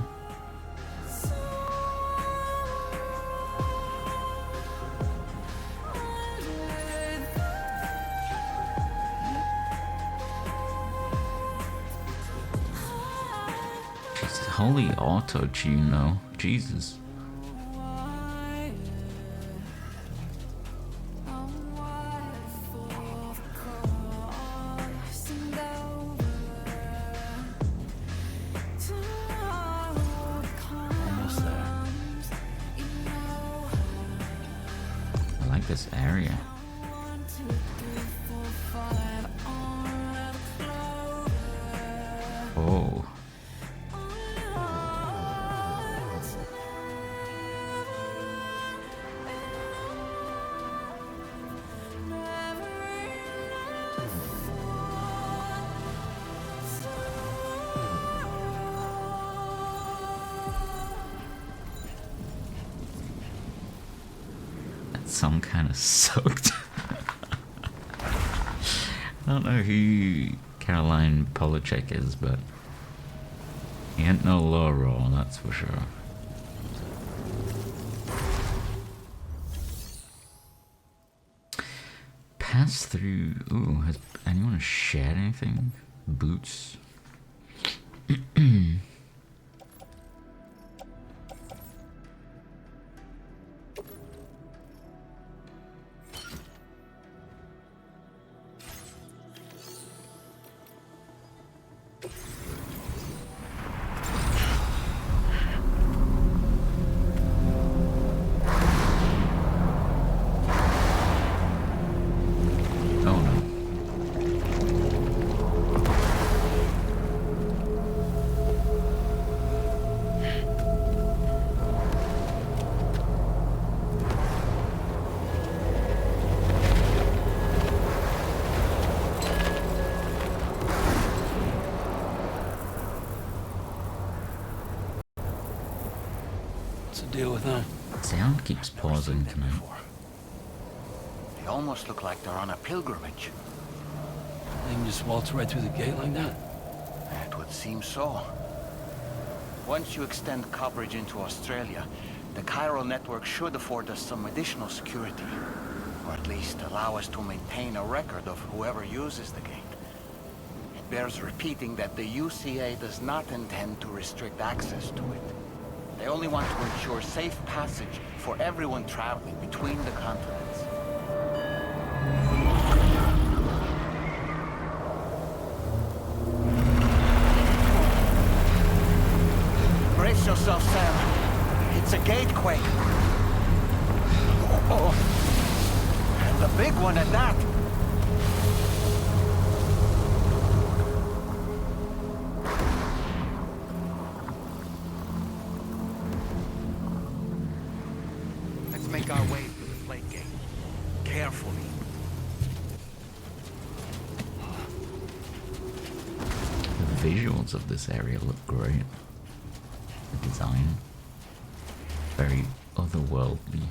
Jesus, holy auto-tune though. Jesus. I like this area. Oh. That song kind of sucked. I don't know who Caroline Polachek is, but he ain't no Laurel, that's for sure. Pass through. Ooh, has anyone shared anything? Boots. Oh no. What's the deal with them? Sound keeps pausing tonight. They almost look like they're on a pilgrimage. They can just waltz right through the gate like that? It would seem so. Once you extend coverage into Australia, the chiral network should afford us some additional security. Or at least allow us to maintain a record of whoever uses the gate. It bears repeating that the UCA does not intend to restrict access to it. They only want to ensure safe passage for everyone traveling between the continents. Brace yourself, Sam. It's a gatequake. Oh, and a big one at that. Let's make our way through the plate gate. Carefully. The visuals of this area look great. The design, very otherworldly.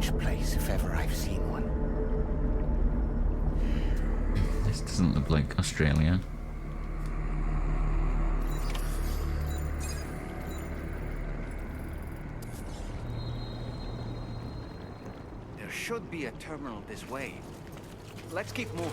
strange place if ever I've seen one. This doesn't look like Australia. There should be a terminal this way. Let's keep moving.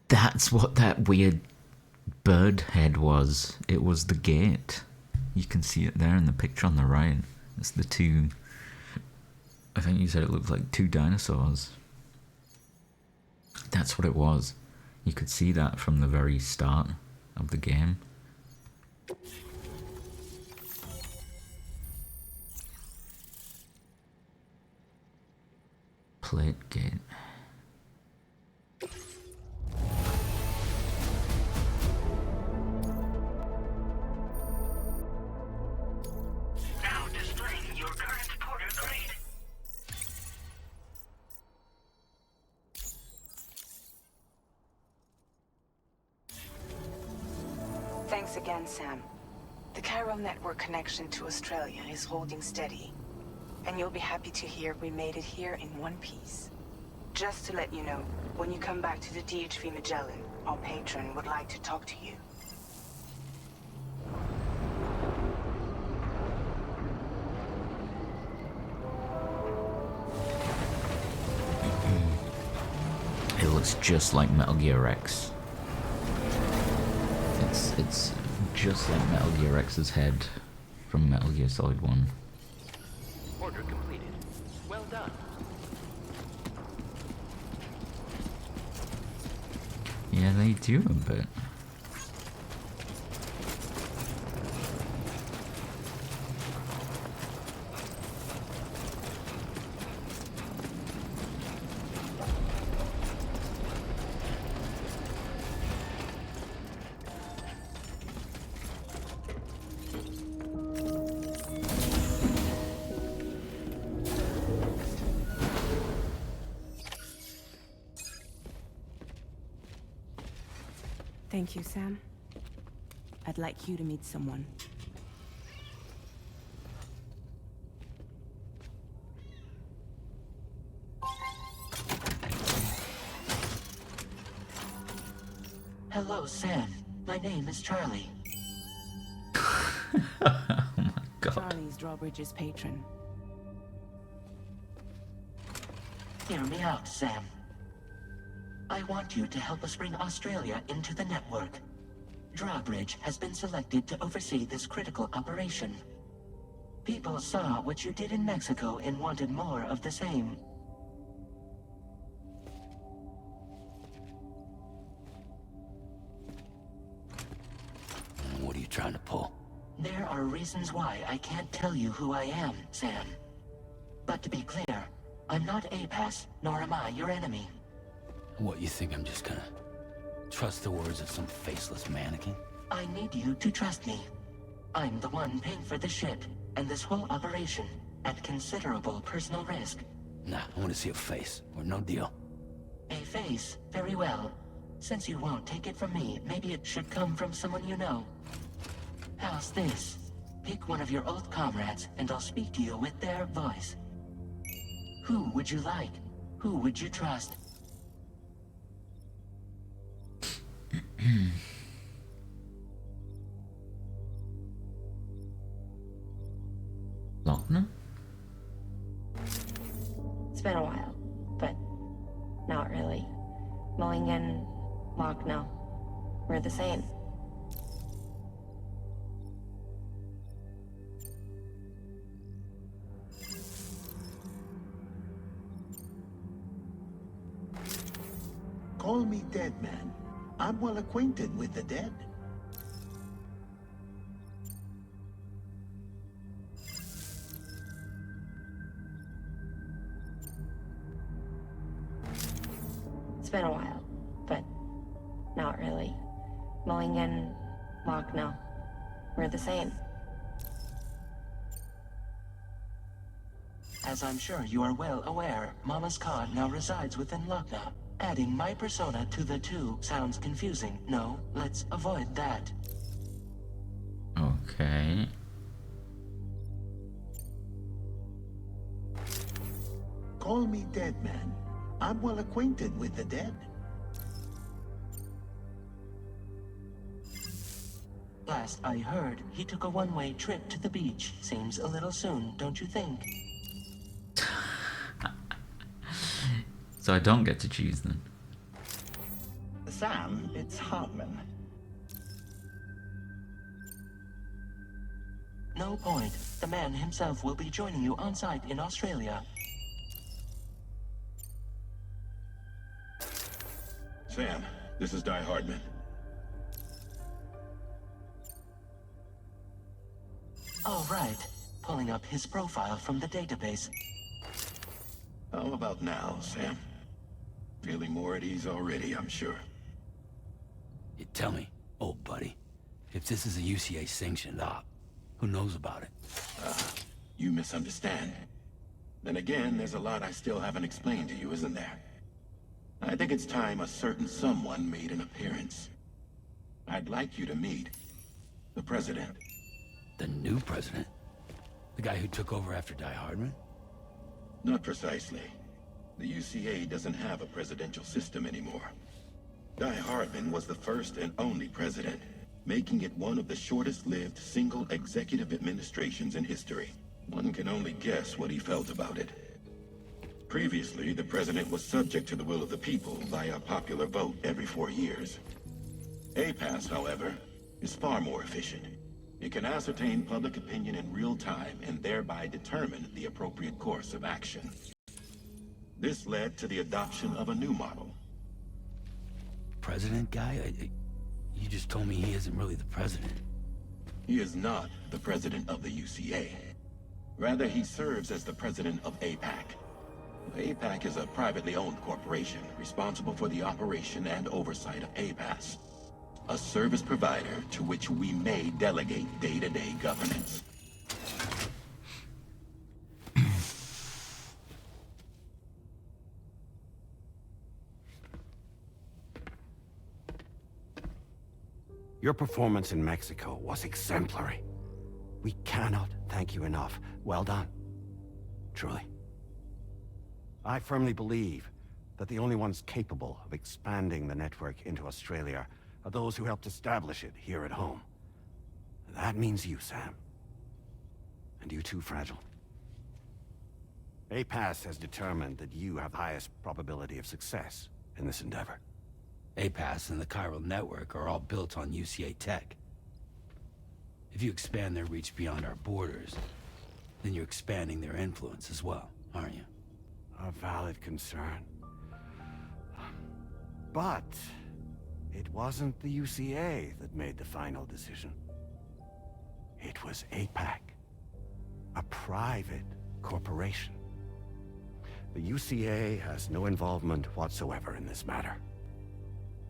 That's what that weird bird head was. It was the gate. You can see it there in the picture on the right. It's the two... I think you said it looked like two dinosaurs. That's what it was. You could see that from the very start of the game. Plate gate. Now displaying your current porter grade. Thanks again, Sam. The chiral network connection to Australia is holding steady. And you'll be happy to hear we made it here in one piece. Just to let you know, when you come back to the DHV Magellan, our patron would like to talk to you. It looks just like Metal Gear X. It's just like Metal Gear X's head from Metal Gear Solid 1. Order completed. Well done. Yeah, they do a bit. Thank you, Sam. I'd like you to meet someone. Hello, Sam. My name is Charlie. Oh my god. Charlie's Drawbridge's patron. Hear me out, Sam. I want you to help us bring Australia into the network. Drawbridge has been selected to oversee this critical operation. People saw what you did in Mexico and wanted more of the same. What are you trying to pull? There are reasons why I can't tell you who I am, Sam. But to be clear, I'm not APAS, nor am I your enemy. What, you think I'm just gonna trust the words of some faceless mannequin? I need you to trust me. I'm the one paying for the ship and this whole operation at considerable personal risk. Nah, I want to see a face, or no deal. A face? Very well. Since you won't take it from me, maybe it should come from someone you know. How's this? Pick one of your old comrades, and I'll speak to you with their voice. Who would you like? Who would you trust? Lochner? It's been a while, but not really. Mulligan, Lochner, we're the same. Call me dead man. I'm well acquainted with the dead. It's been a while, but not really. Mulligan, Lochner, we're the same. As I'm sure you are well aware, Mama's car now resides within Lochner. Adding my persona to the two sounds confusing. No, let's avoid that. Okay. Call me dead man. I'm well acquainted with the dead. Last I heard, he took a one-way trip to the beach. Seems a little soon, don't you think? So I don't get to choose then. Sam, it's Hartman. No point. The man himself will be joining you on site in Australia. Sam, this is Di Hardman. All right. Pulling up his profile from the database. How about now, Sam? Feeling more at ease already, I'm sure. You tell me, old buddy, if this is a UCA sanctioned op, who knows about it? You misunderstand. Then again, there's a lot I still haven't explained to you, isn't there? I think it's time a certain someone made an appearance. I'd like you to meet the President. The new president? The guy who took over after Di Hardman? Not precisely. The UCA doesn't have a presidential system anymore. Di Hardman was the first and only president, making it one of the shortest-lived single executive administrations in history. One can only guess what he felt about it. Previously, the president was subject to the will of the people via a popular vote every 4 years. APAS, however, is far more efficient. It can ascertain public opinion in real time and thereby determine the appropriate course of action. This led to the adoption of a new model. President guy? You just told me he isn't really the president. He is not the president of the UCA. Rather, he serves as the president of APAC. APAC is a privately owned corporation responsible for the operation and oversight of APAS, a service provider to which we may delegate day-to-day governance. Your performance in Mexico was exemplary. We cannot thank you enough. Well done. Truly. I firmly believe that the only ones capable of expanding the network into Australia are those who helped establish it here at home. That means you, Sam. And you too, Fragile. APAS has determined that you have the highest probability of success in this endeavor. APAS and the chiral network are all built on UCA tech. If you expand their reach beyond our borders, then you're expanding their influence as well, aren't you? A valid concern. But it wasn't the UCA that made the final decision. It was APAC, a private corporation. The UCA has no involvement whatsoever in this matter.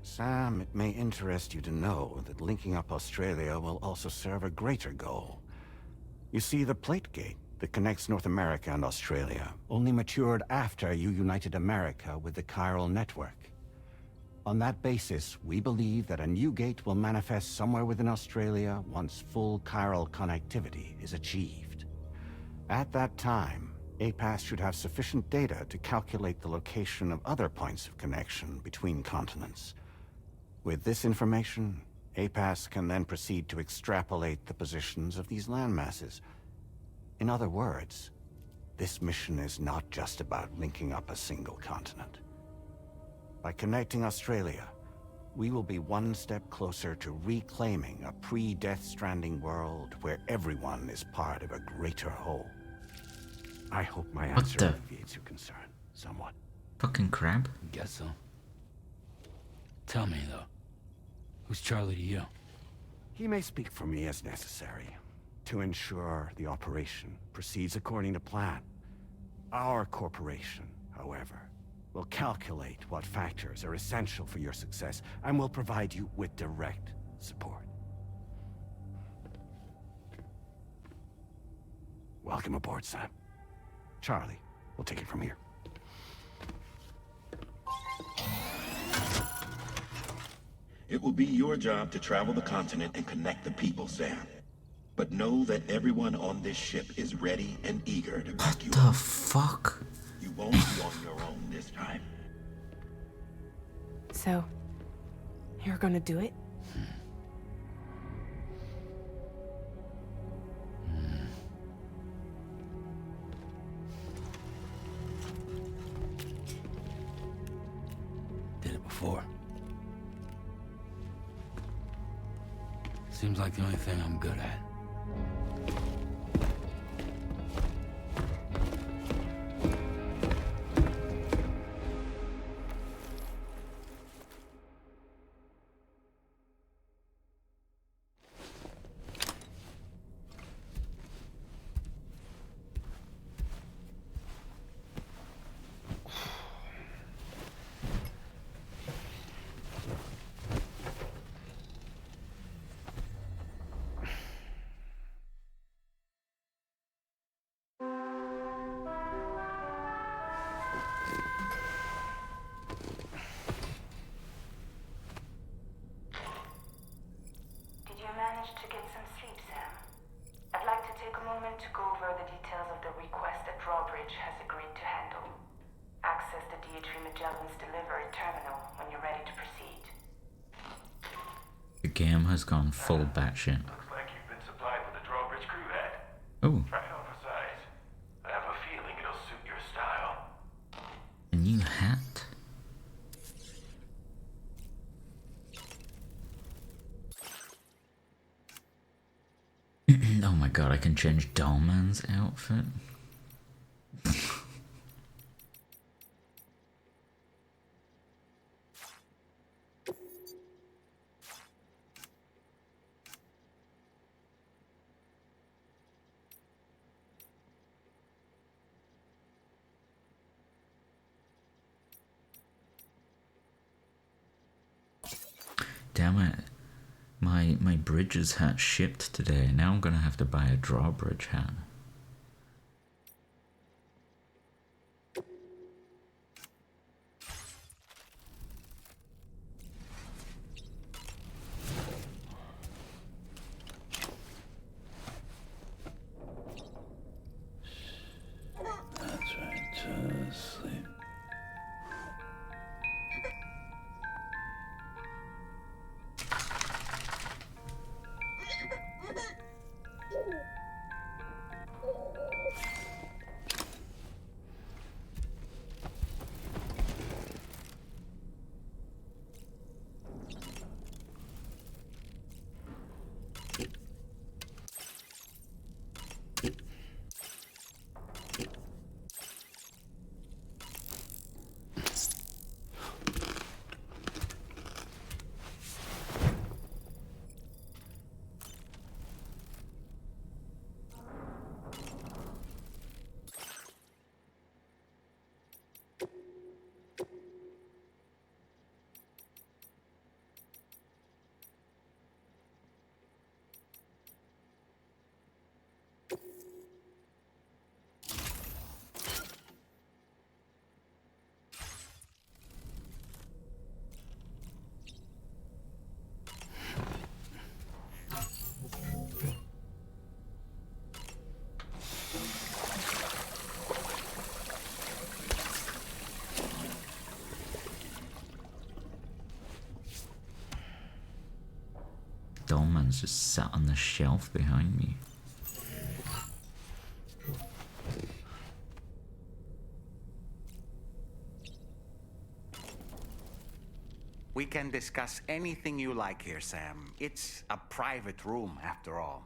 Sam, it may interest you to know that linking up Australia will also serve a greater goal. You see, the plate gate that connects North America and Australia only matured after you united America with the chiral network. On that basis, we believe that a new gate will manifest somewhere within Australia once full chiral connectivity is achieved. At that time, APAS should have sufficient data to calculate the location of other points of connection between continents. With this information, APAS can then proceed to extrapolate the positions of these landmasses. In other words, this mission is not just about linking up a single continent. By connecting Australia, we will be one step closer to reclaiming a pre-Death Stranding world where everyone is part of a greater whole. I hope my answer alleviates your concern somewhat. Fucking crab? Guess so. Tell me, though. Who's Charlie to you? He may speak for me as necessary, to ensure the operation proceeds according to plan. Our corporation, however, will calculate what factors are essential for your success and will provide you with direct support. Welcome aboard, Sam. Charlie, we'll take it from here. It will be your job to travel the continent and connect the people, Sam. But know that everyone on this ship is ready and eager to back you up. What the fuck? You won't be on your own this time. So, you're gonna do it? Did it before. Seems like the only thing I'm good at. To get some sleep, Sam. I'd like to take a moment to go over the details of the request that Drawbridge has agreed to handle. Access the D.H.V. Magellan's delivery terminal when you're ready to proceed. The game has gone full batshit. Looks like you've been supplied with a Drawbridge crew hat. Oh. Try it on for size. I have a feeling it'll suit your style. A new hat? Oh my god, I can change Dollman's outfit. Damn it. My Bridges hat shipped today. Now I'm gonna have to buy a Drawbridge hat. That's right, just sleep. dollman's just sat on the shelf behind me. We can discuss anything you like here, Sam. It's a private room, after all.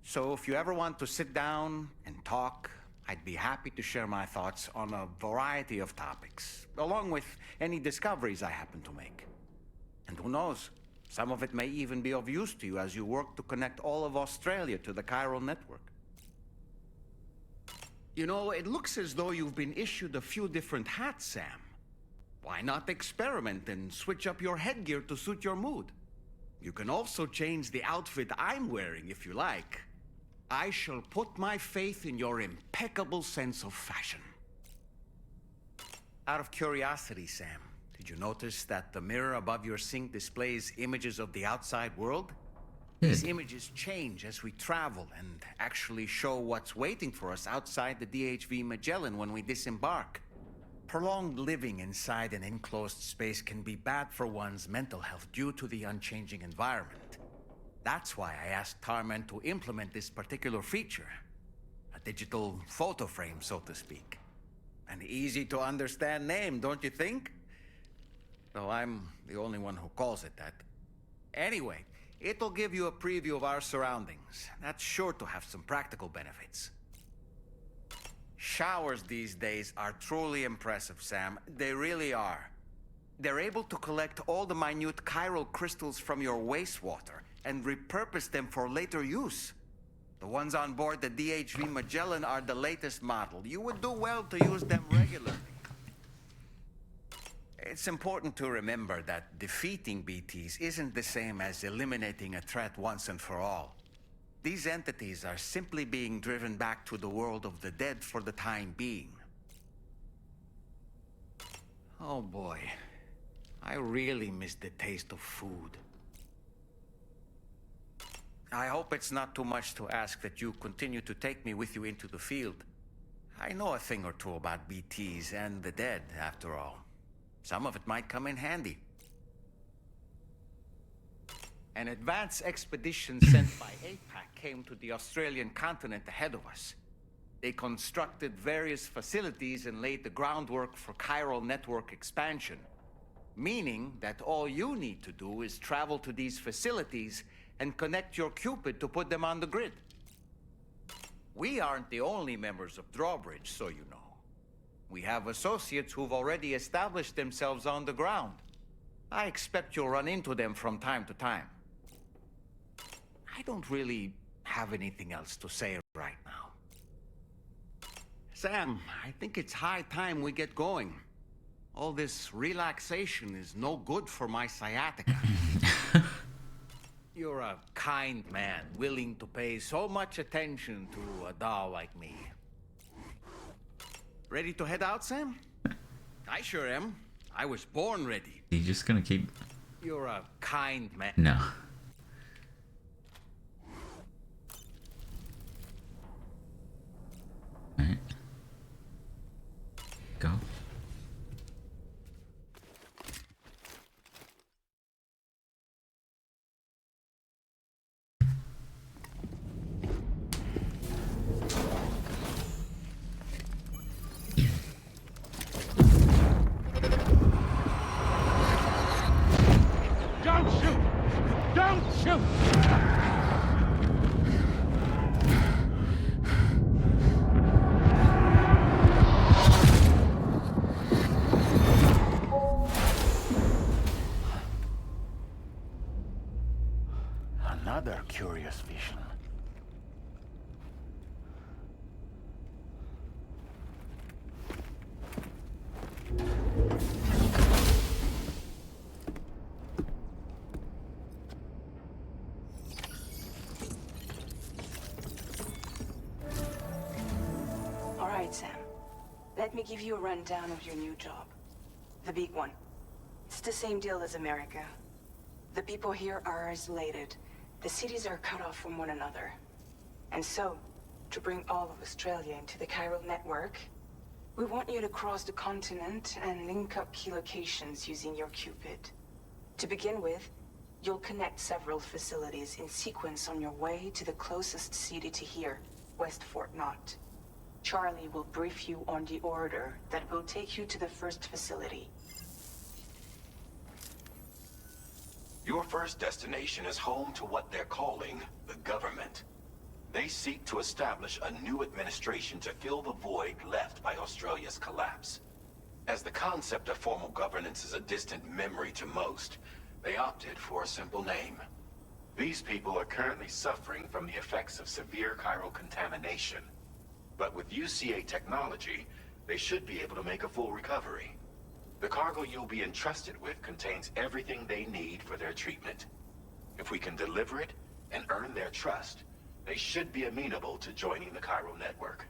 So if you ever want to sit down and talk, I'd be happy to share my thoughts on a variety of topics, along with any discoveries I happen to make. And who knows, some of it may even be of use to you as you work to connect all of Australia to the chiral network. You know, it looks as though you've been issued a few different hats, Sam. Why not experiment and switch up your headgear to suit your mood? You can also change the outfit I'm wearing if you like. I shall put my faith in your impeccable sense of fashion. Out of curiosity, Sam, did you notice that the mirror above your sink displays images of the outside world? These images change as we travel and actually show what's waiting for us outside the DHV Magellan when we disembark. Prolonged living inside an enclosed space can be bad for one's mental health due to the unchanging environment. That's why I asked Tarman to implement this particular feature. A digital photo frame, so to speak. An easy to understand name, don't you think? Though I'm the only one who calls it that. Anyway, it'll give you a preview of our surroundings. That's sure to have some practical benefits. Showers these days are truly impressive, Sam. They really are. They're able to collect all the minute chiral crystals from your wastewater and repurpose them for later use. The ones on board the DHV Magellan are the latest model. You would do well to use them regularly. It's important to remember that defeating BTs isn't the same as eliminating a threat once and for all. These entities are simply being driven back to the world of the dead for the time being. Oh boy, I really miss the taste of food. I hope it's not too much to ask that you continue to take me with you into the field. I know a thing or two about BTs and the dead, after all. Some of it might come in handy. An advance expedition sent by APAC came to the Australian continent ahead of us. They constructed various facilities and laid the groundwork for chiral network expansion, meaning that all you need to do is travel to these facilities and connect your Cupid to put them on the grid. We aren't the only members of Drawbridge, so you know. We have associates who've already established themselves on the ground. I expect you'll run into them from time to time. I don't really have anything else to say right now. Sam, I think it's high time we get going. All this relaxation is no good for my sciatica. You're a kind man, willing to pay so much attention to a doll like me. Ready to head out, Sam? I sure am. I was born ready. You're just gonna keep... You're a kind man. No. Alright. Go. Don't shoot! Don't shoot! Another curious vision. All right, Sam. Let me give you a rundown of your new job. The big one. It's the same deal as America. The people here are isolated. The cities are cut off from one another. And so, to bring all of Australia into the chiral network, we want you to cross the continent and link up key locations using your Cupid. To begin with, You'll connect several facilities in sequence on your way to the closest city to here, West Fort Knott. Charlie will brief you on the order that will take you to the first facility. Your first destination is home to what they're calling the government. They seek to establish a new administration to fill the void left by Australia's collapse. As the concept of formal governance is a distant memory to most, they opted for a simple name. These people are currently suffering from the effects of severe chiral contamination. But with UCA technology, they should be able to make a full recovery. The cargo you'll be entrusted with contains everything they need for their treatment. If we can deliver it and earn their trust, they should be amenable to joining the chiral network.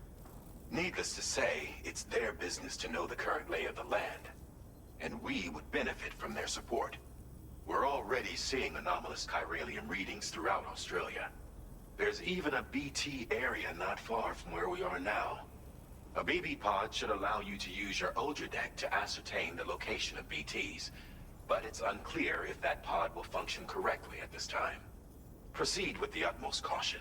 Needless to say, it's their business to know the current lay of the land, and we would benefit from their support. We're already seeing anomalous chiralium readings throughout Australia. There's even a BT area not far from where we are now. A BB pod should allow you to use your Ultra deck to ascertain the location of BTs, but it's unclear if that pod will function correctly at this time. Proceed with the utmost caution.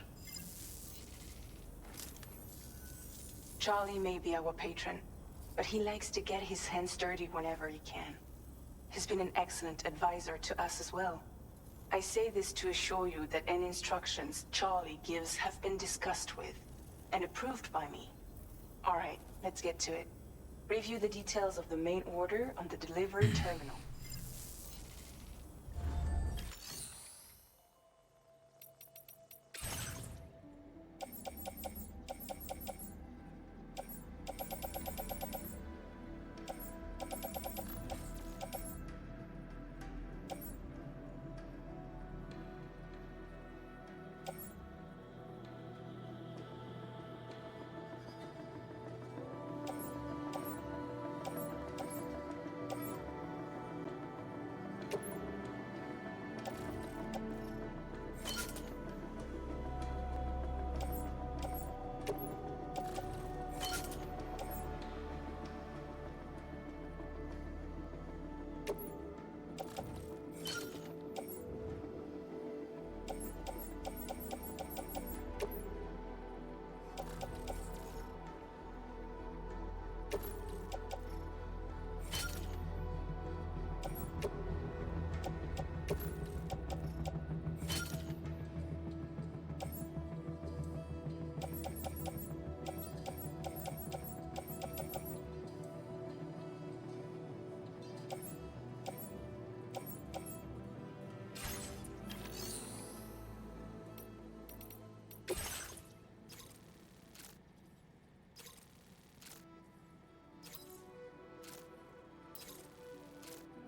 Charlie may be our patron, but he likes to get his hands dirty whenever he can. He's been an excellent advisor to us as well. I say this to assure you that any instructions Charlie gives have been discussed with and approved by me. All right, let's get to it. Review the details of the main order on the delivery terminal.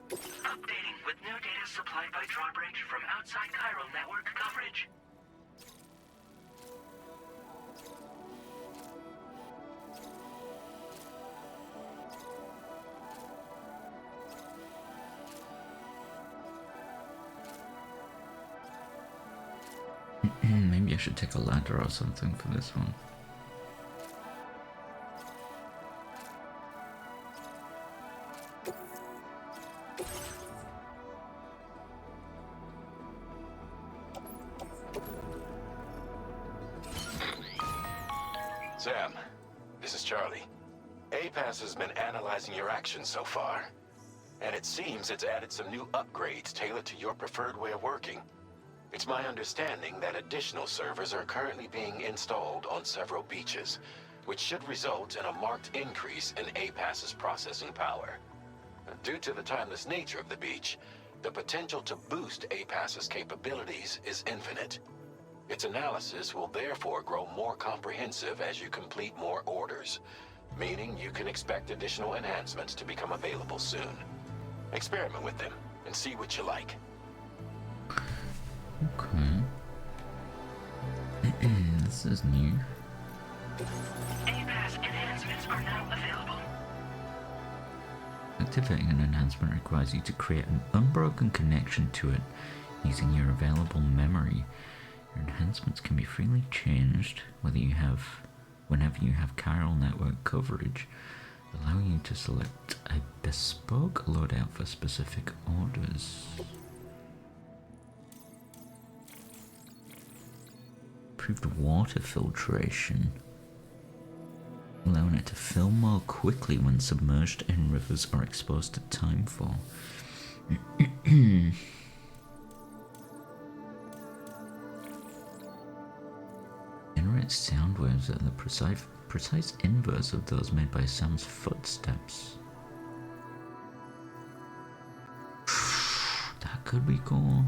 Updating with new data supplied by Drawbridge from outside chiral network coverage. Maybe I should take a ladder or something for this one. Sam, this is Charlie. APAS has been analyzing your actions so far, and it seems it's added some new upgrades tailored to your preferred way of working. It's my understanding that additional servers are currently being installed on several beaches, which should result in a marked increase in APAS's processing power. Due to the timeless nature of the beach, the potential to boost APAS's capabilities is infinite. Its analysis will therefore grow more comprehensive as you complete more orders, meaning you can expect additional enhancements to become available soon. Experiment with them and see what you like. Okay. This is new. APAS enhancements are now available. Activating an enhancement requires you to create an unbroken connection to it using your available memory. Your enhancements can be freely changed whenever you have chiral network coverage, allowing you to select a bespoke loadout for specific orders. Improved water filtration, allowing it to fill more quickly when submerged in rivers or exposed to timefall. Generate sound waves that are the precise inverse of those made by Sam's footsteps. That could be cool.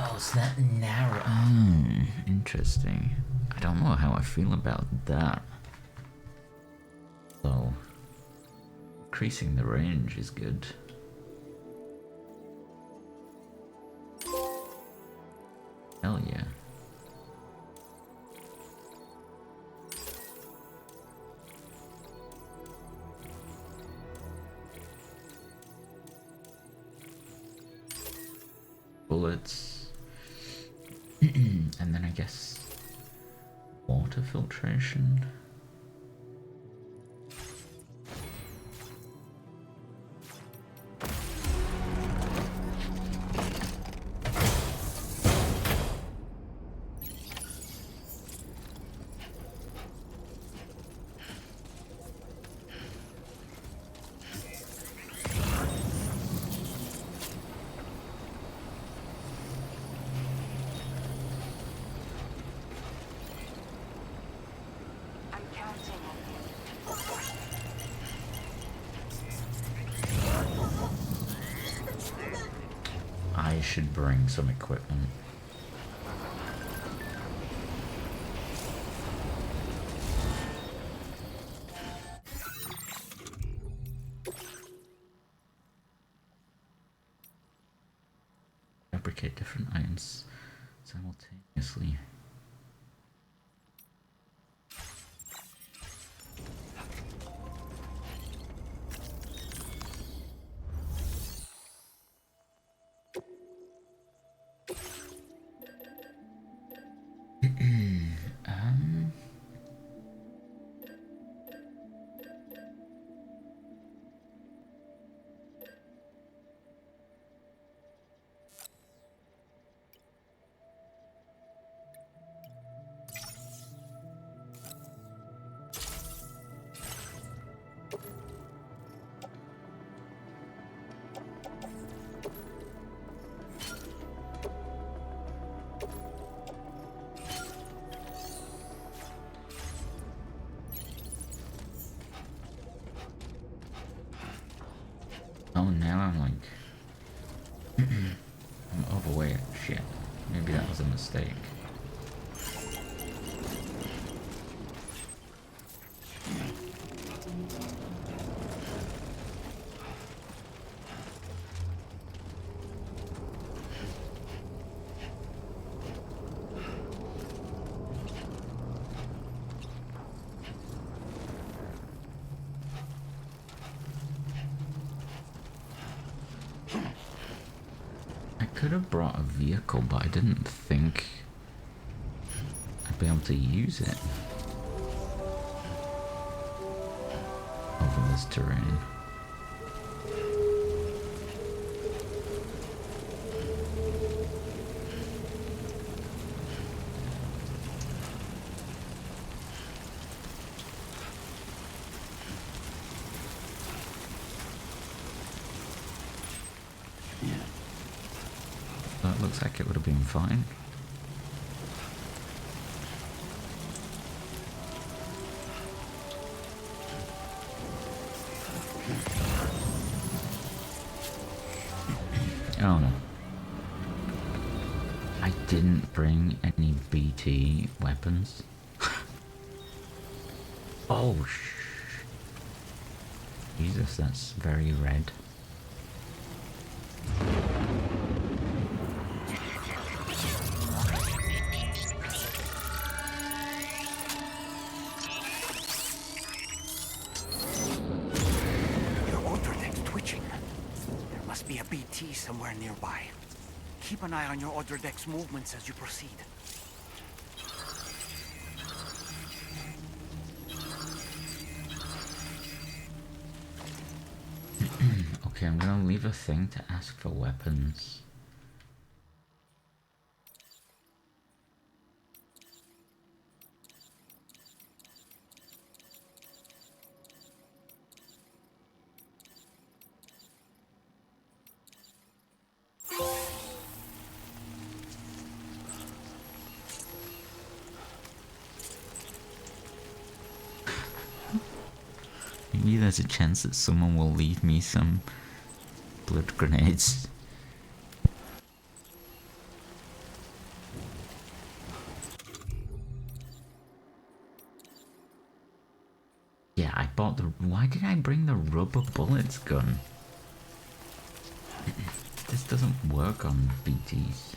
Oh, it's that narrow. Oh, interesting. I don't know how I feel about that. So, increasing the range is good. Hell yeah. Bullets. And then I guess water filtration. I should bring some equipment. Fabricate different items simultaneously. Oh, now I'm like... I'm overweight. Shit. Maybe that was a mistake. I could have brought a vehicle, but I didn't think I'd be able to use it over this terrain. That looks like it would have been fine. Oh no. I didn't bring any BT weapons. Oh, Jesus, that's very red. Your order deck's twitching. There must be a BT somewhere nearby. Keep an eye on your order deck's movements as you proceed. Okay, I'm gonna leave a thing to ask for weapons. Maybe there's a chance that someone will leave me some blood grenades. Yeah, I bought the... Why did I bring the rubber bullets gun? This doesn't work on BTs.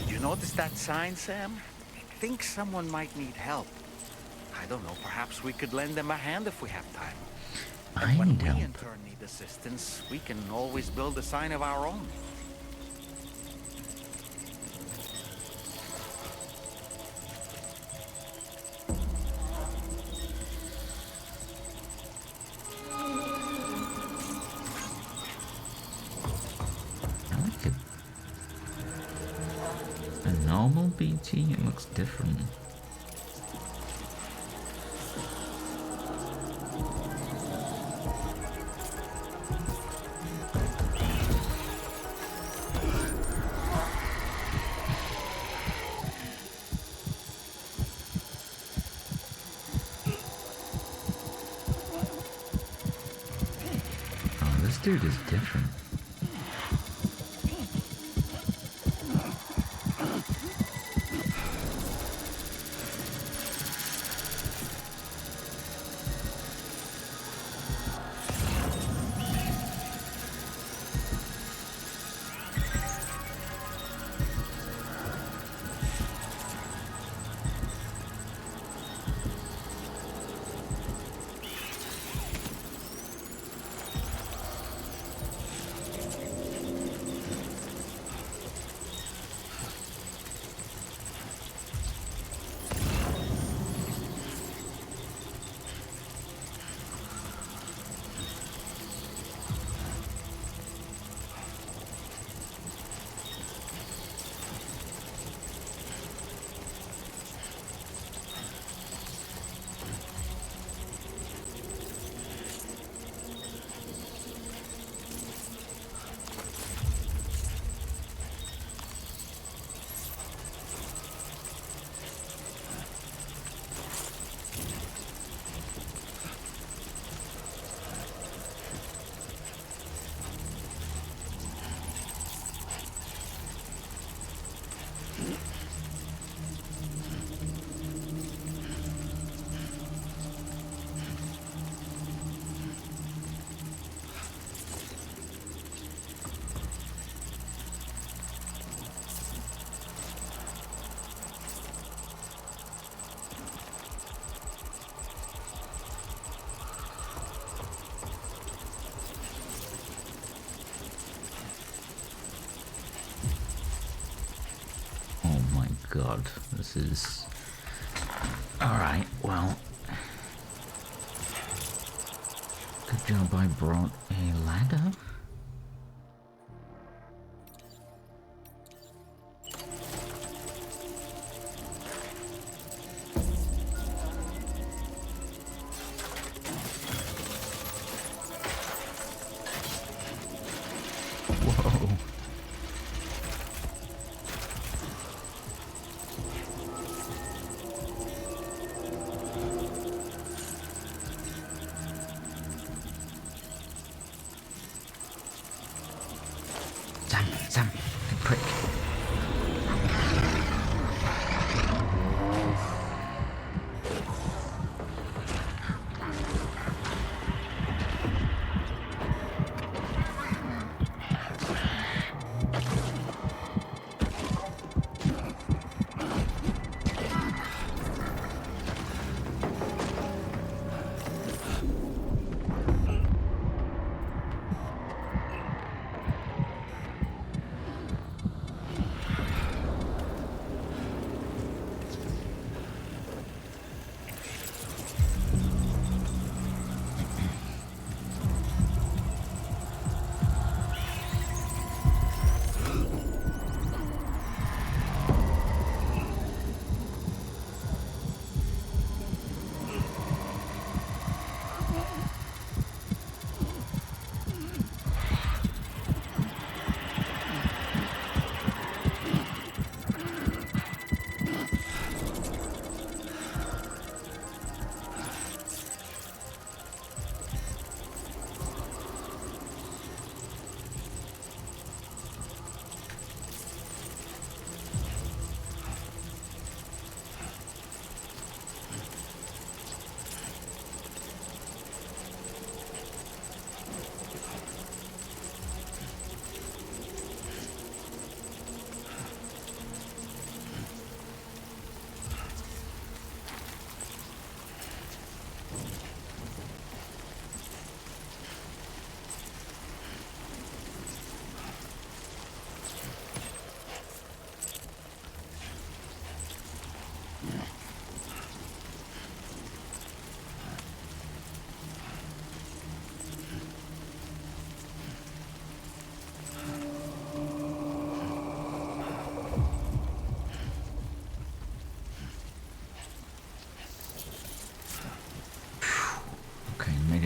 You notice that sign, Sam? I think someone might need help. I don't know, perhaps we could lend them a hand if we have time. And when we in turn need assistance, we can always build a sign of our own. I like it. A normal BT, it looks different. Oh, this dude is different. God, this is... Alright, well... Good job I brought a ladder. Whoa.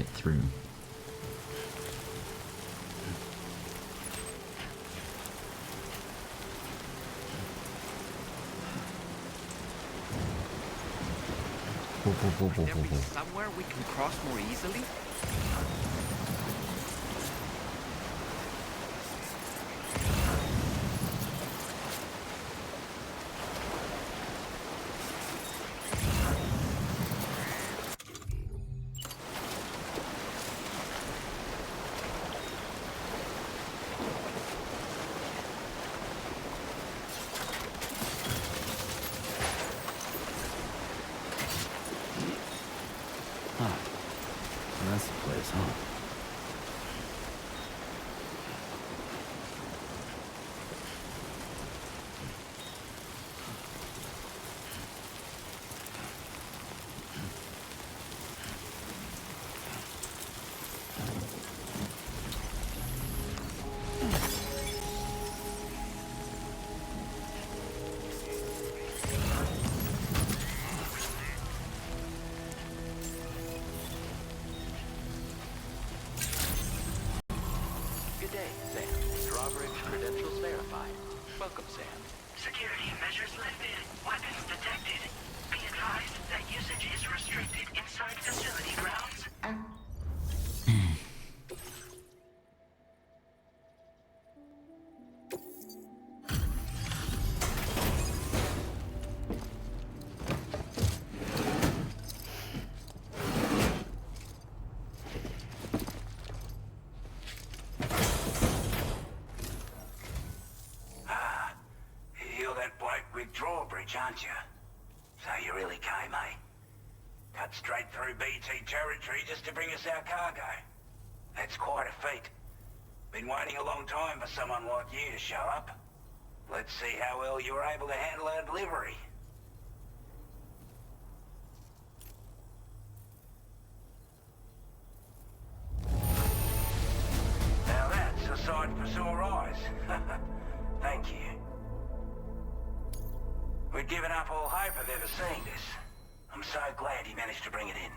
get through. Would there be somewhere we can cross more easily? That's the place, huh? Good day, Sam. Drawbridge credentials verified. Welcome, Sam. Security measures lifted. Weapons detected. Be advised that usage is restricted inside facility grounds. You're that bloke with Drawbridge, aren't you? So you really came, eh? Cut straight through BT territory just to bring us our cargo. That's quite a feat. Been waiting a long time for someone like you to show up. Let's see how well you were able to handle our delivery. Now that's a sight for sore eyes. Thank you. We'd given up all hope of ever seeing this. I'm so glad he managed to bring it in.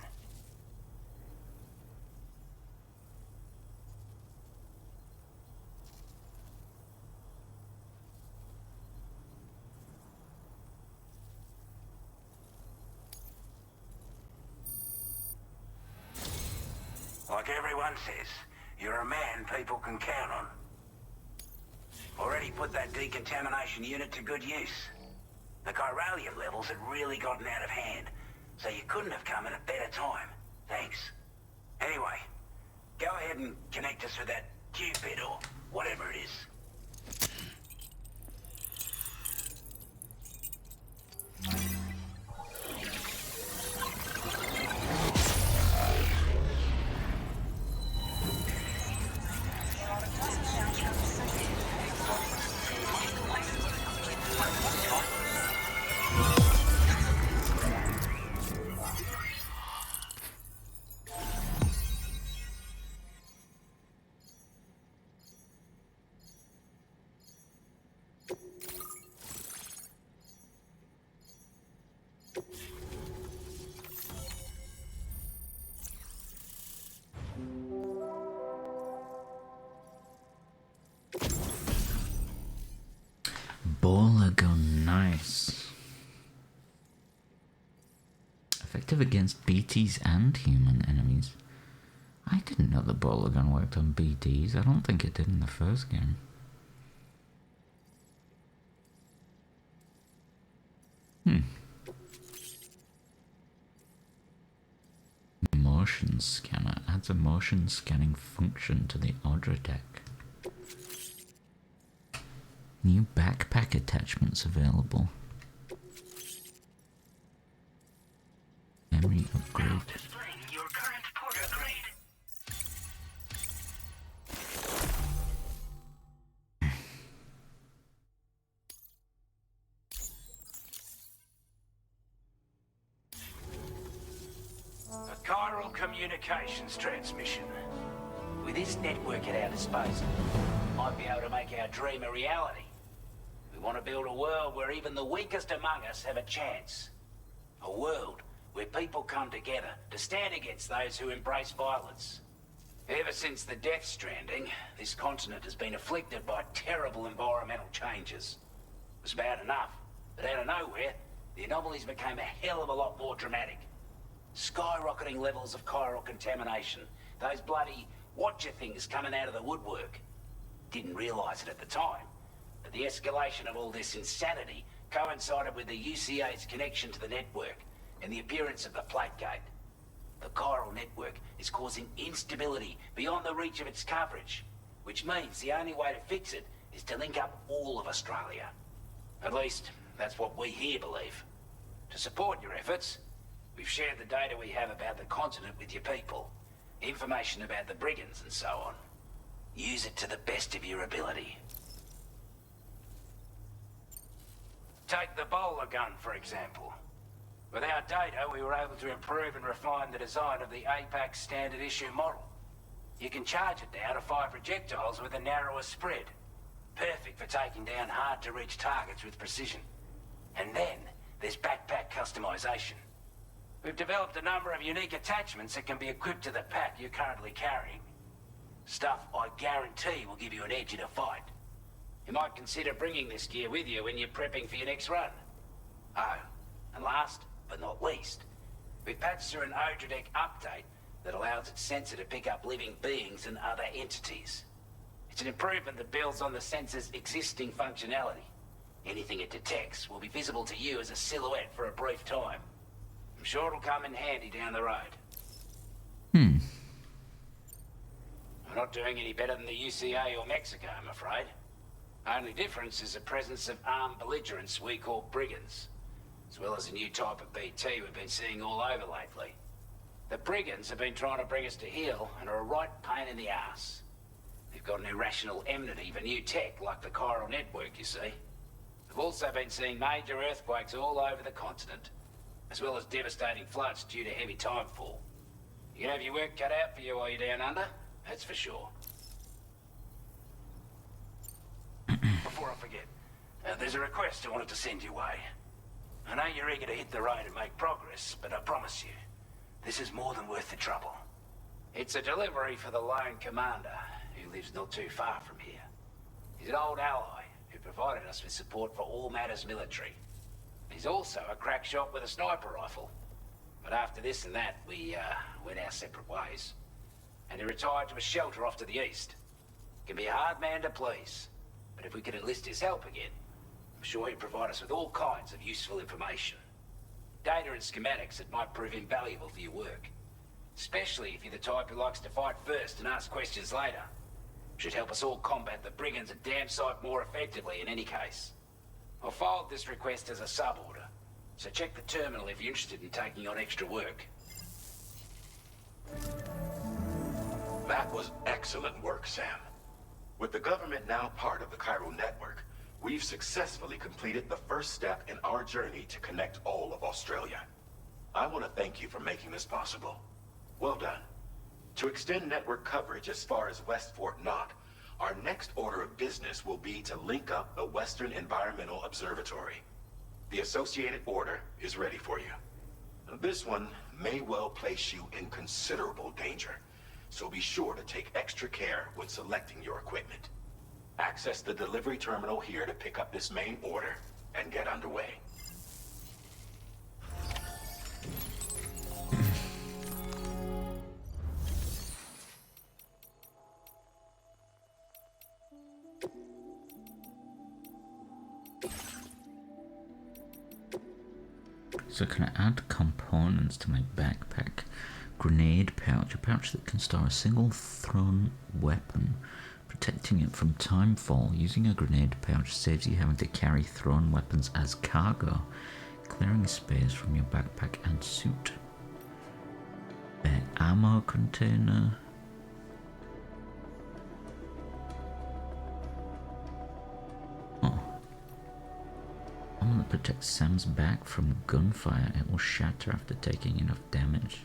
Like everyone says, you're a man people can count on. Already put that decontamination unit to good use. The chiralium levels had really gotten out of hand, so you couldn't have come at a better time. Thanks. Anyway, go ahead and connect us with that Cupid or whatever it is. Baller gun, nice. Effective against BTs and human enemies. I didn't know the baller gun worked on BTs. I don't think it did in the first game. Motion scanner adds a motion scanning function to the Audra deck. New backpack attachments available. Memory upgrade. Now displaying your current porter grade. A chiral communications transmission. With this network at our disposal, might be able to make our dream a reality. We want to build a world where even the weakest among us have a chance. A world where people come together to stand against those who embrace violence. Ever since the Death Stranding, this continent has been afflicted by terrible environmental changes. It was bad enough, but out of nowhere, the anomalies became a hell of a lot more dramatic. Skyrocketing levels of chiral contamination, those bloody watcher things coming out of the woodwork. Didn't realise it at the time, but the escalation of all this insanity coincided with the UCA's connection to the network and the appearance of the Plate Gate. The chiral network is causing instability beyond the reach of its coverage, which means the only way to fix it is to link up all of Australia. At least, that's what we here believe. To support your efforts, we've shared the data we have about the continent with your people, information about the brigands and so on. Use it to the best of your ability. Take the bowler gun, for example. With our data, we were able to improve and refine the design of the APAC standard issue model. You can charge it now to fire projectiles with a narrower spread. Perfect for taking down hard-to-reach targets with precision. And then, there's backpack customization. We've developed a number of unique attachments that can be equipped to the pack you're currently carrying. Stuff I guarantee will give you an edge in a fight. You might consider bringing this gear with you when you're prepping for your next run. Oh, and last but not least, we've patched through an Odradek update that allows its sensor to pick up living beings and other entities. It's an improvement that builds on the sensor's existing functionality. Anything it detects will be visible to you as a silhouette for a brief time. I'm sure it'll come in handy down the road. We're not doing any better than the UCA or Mexico, I'm afraid. Only difference is the presence of armed belligerents we call brigands, as well as a new type of BT we've been seeing all over lately. The brigands have been trying to bring us to heel and are a right pain in the ass. They've got an irrational enmity for new tech like the chiral network, you see. We've also been seeing major earthquakes all over the continent, as well as devastating floods due to heavy timefall. You can have your work cut out for you while you're down under, that's for sure. Before I forget, there's a request I wanted to send your way. I know you're eager to hit the road and make progress, but I promise you, this is more than worth the trouble. It's a delivery for the lone commander, who lives not too far from here. He's an old ally who provided us with support for all matters military. He's also a crack shot with a sniper rifle. But after this and that, we went our separate ways. And he retired to a shelter off to the east. Can be a hard man to please, but if we could enlist his help again, I'm sure he'd provide us with all kinds of useful information. Data and schematics that might prove invaluable for your work. Especially if you're the type who likes to fight first and ask questions later. Should help us all combat the brigands a damn sight more effectively in any case. I'll filed this request as a sub-order, so check the terminal if you're interested in taking on extra work. That was excellent work, Sam. With the government now part of the chiral network, we've successfully completed the first step in our journey to connect all of Australia. I want to thank you for making this possible. Well done. To extend network coverage as far as West Fort Knott, our next order of business will be to link up the Western Environmental Observatory. The associated order is ready for you. This one may well place you in considerable danger, so be sure to take extra care when selecting your equipment. Access the delivery terminal here to pick up this main order and get underway. So can I add components to my backpack? Grenade pouch, a pouch that can store a single thrown weapon, protecting it from timefall. Using a grenade pouch saves you having to carry thrown weapons as cargo, clearing space from your backpack and suit. Ammo container. Armor that protects Sam's back from gunfire. It will shatter after taking enough damage.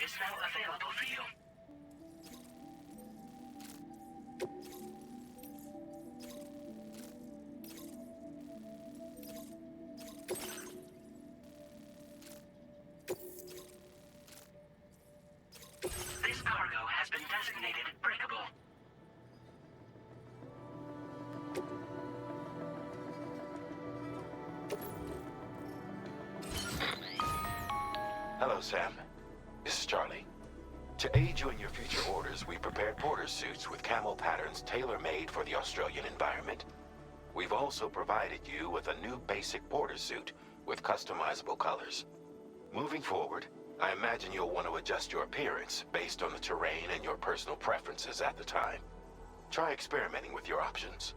is now available for you. This cargo has been designated breakable. Hello, Sam. This is Charlie. To aid you in your future orders, we prepared porter suits with camel patterns tailor-made for the Australian environment. We've also provided you with a new basic porter suit with customizable colors. Moving forward, I imagine you'll want to adjust your appearance based on the terrain and your personal preferences at the time. Try experimenting with your options.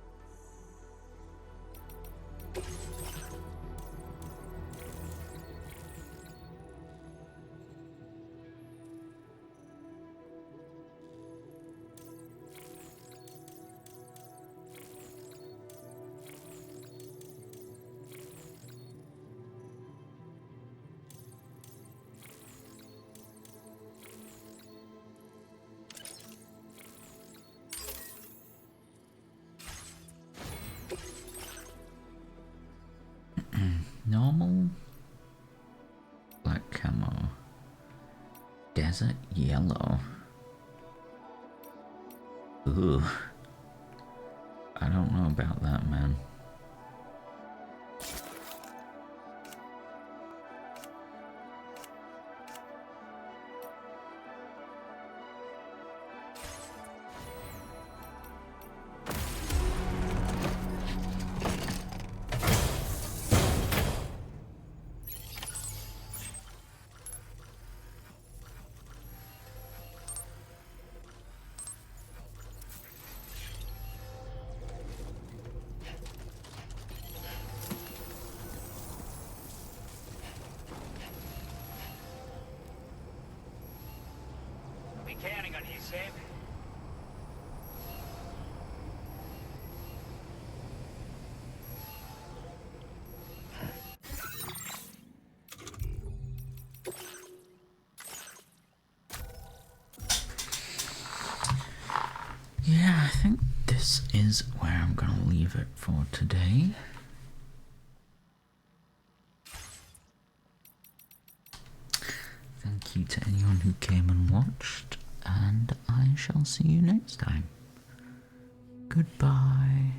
Normal black camo, desert yellow. Ooh, I don't know about that, man. Be counting on you, Sam. Yeah, I think this is where I'm gonna leave it for today. Thank you to anyone who came and watched, and I shall see you next time. Goodbye.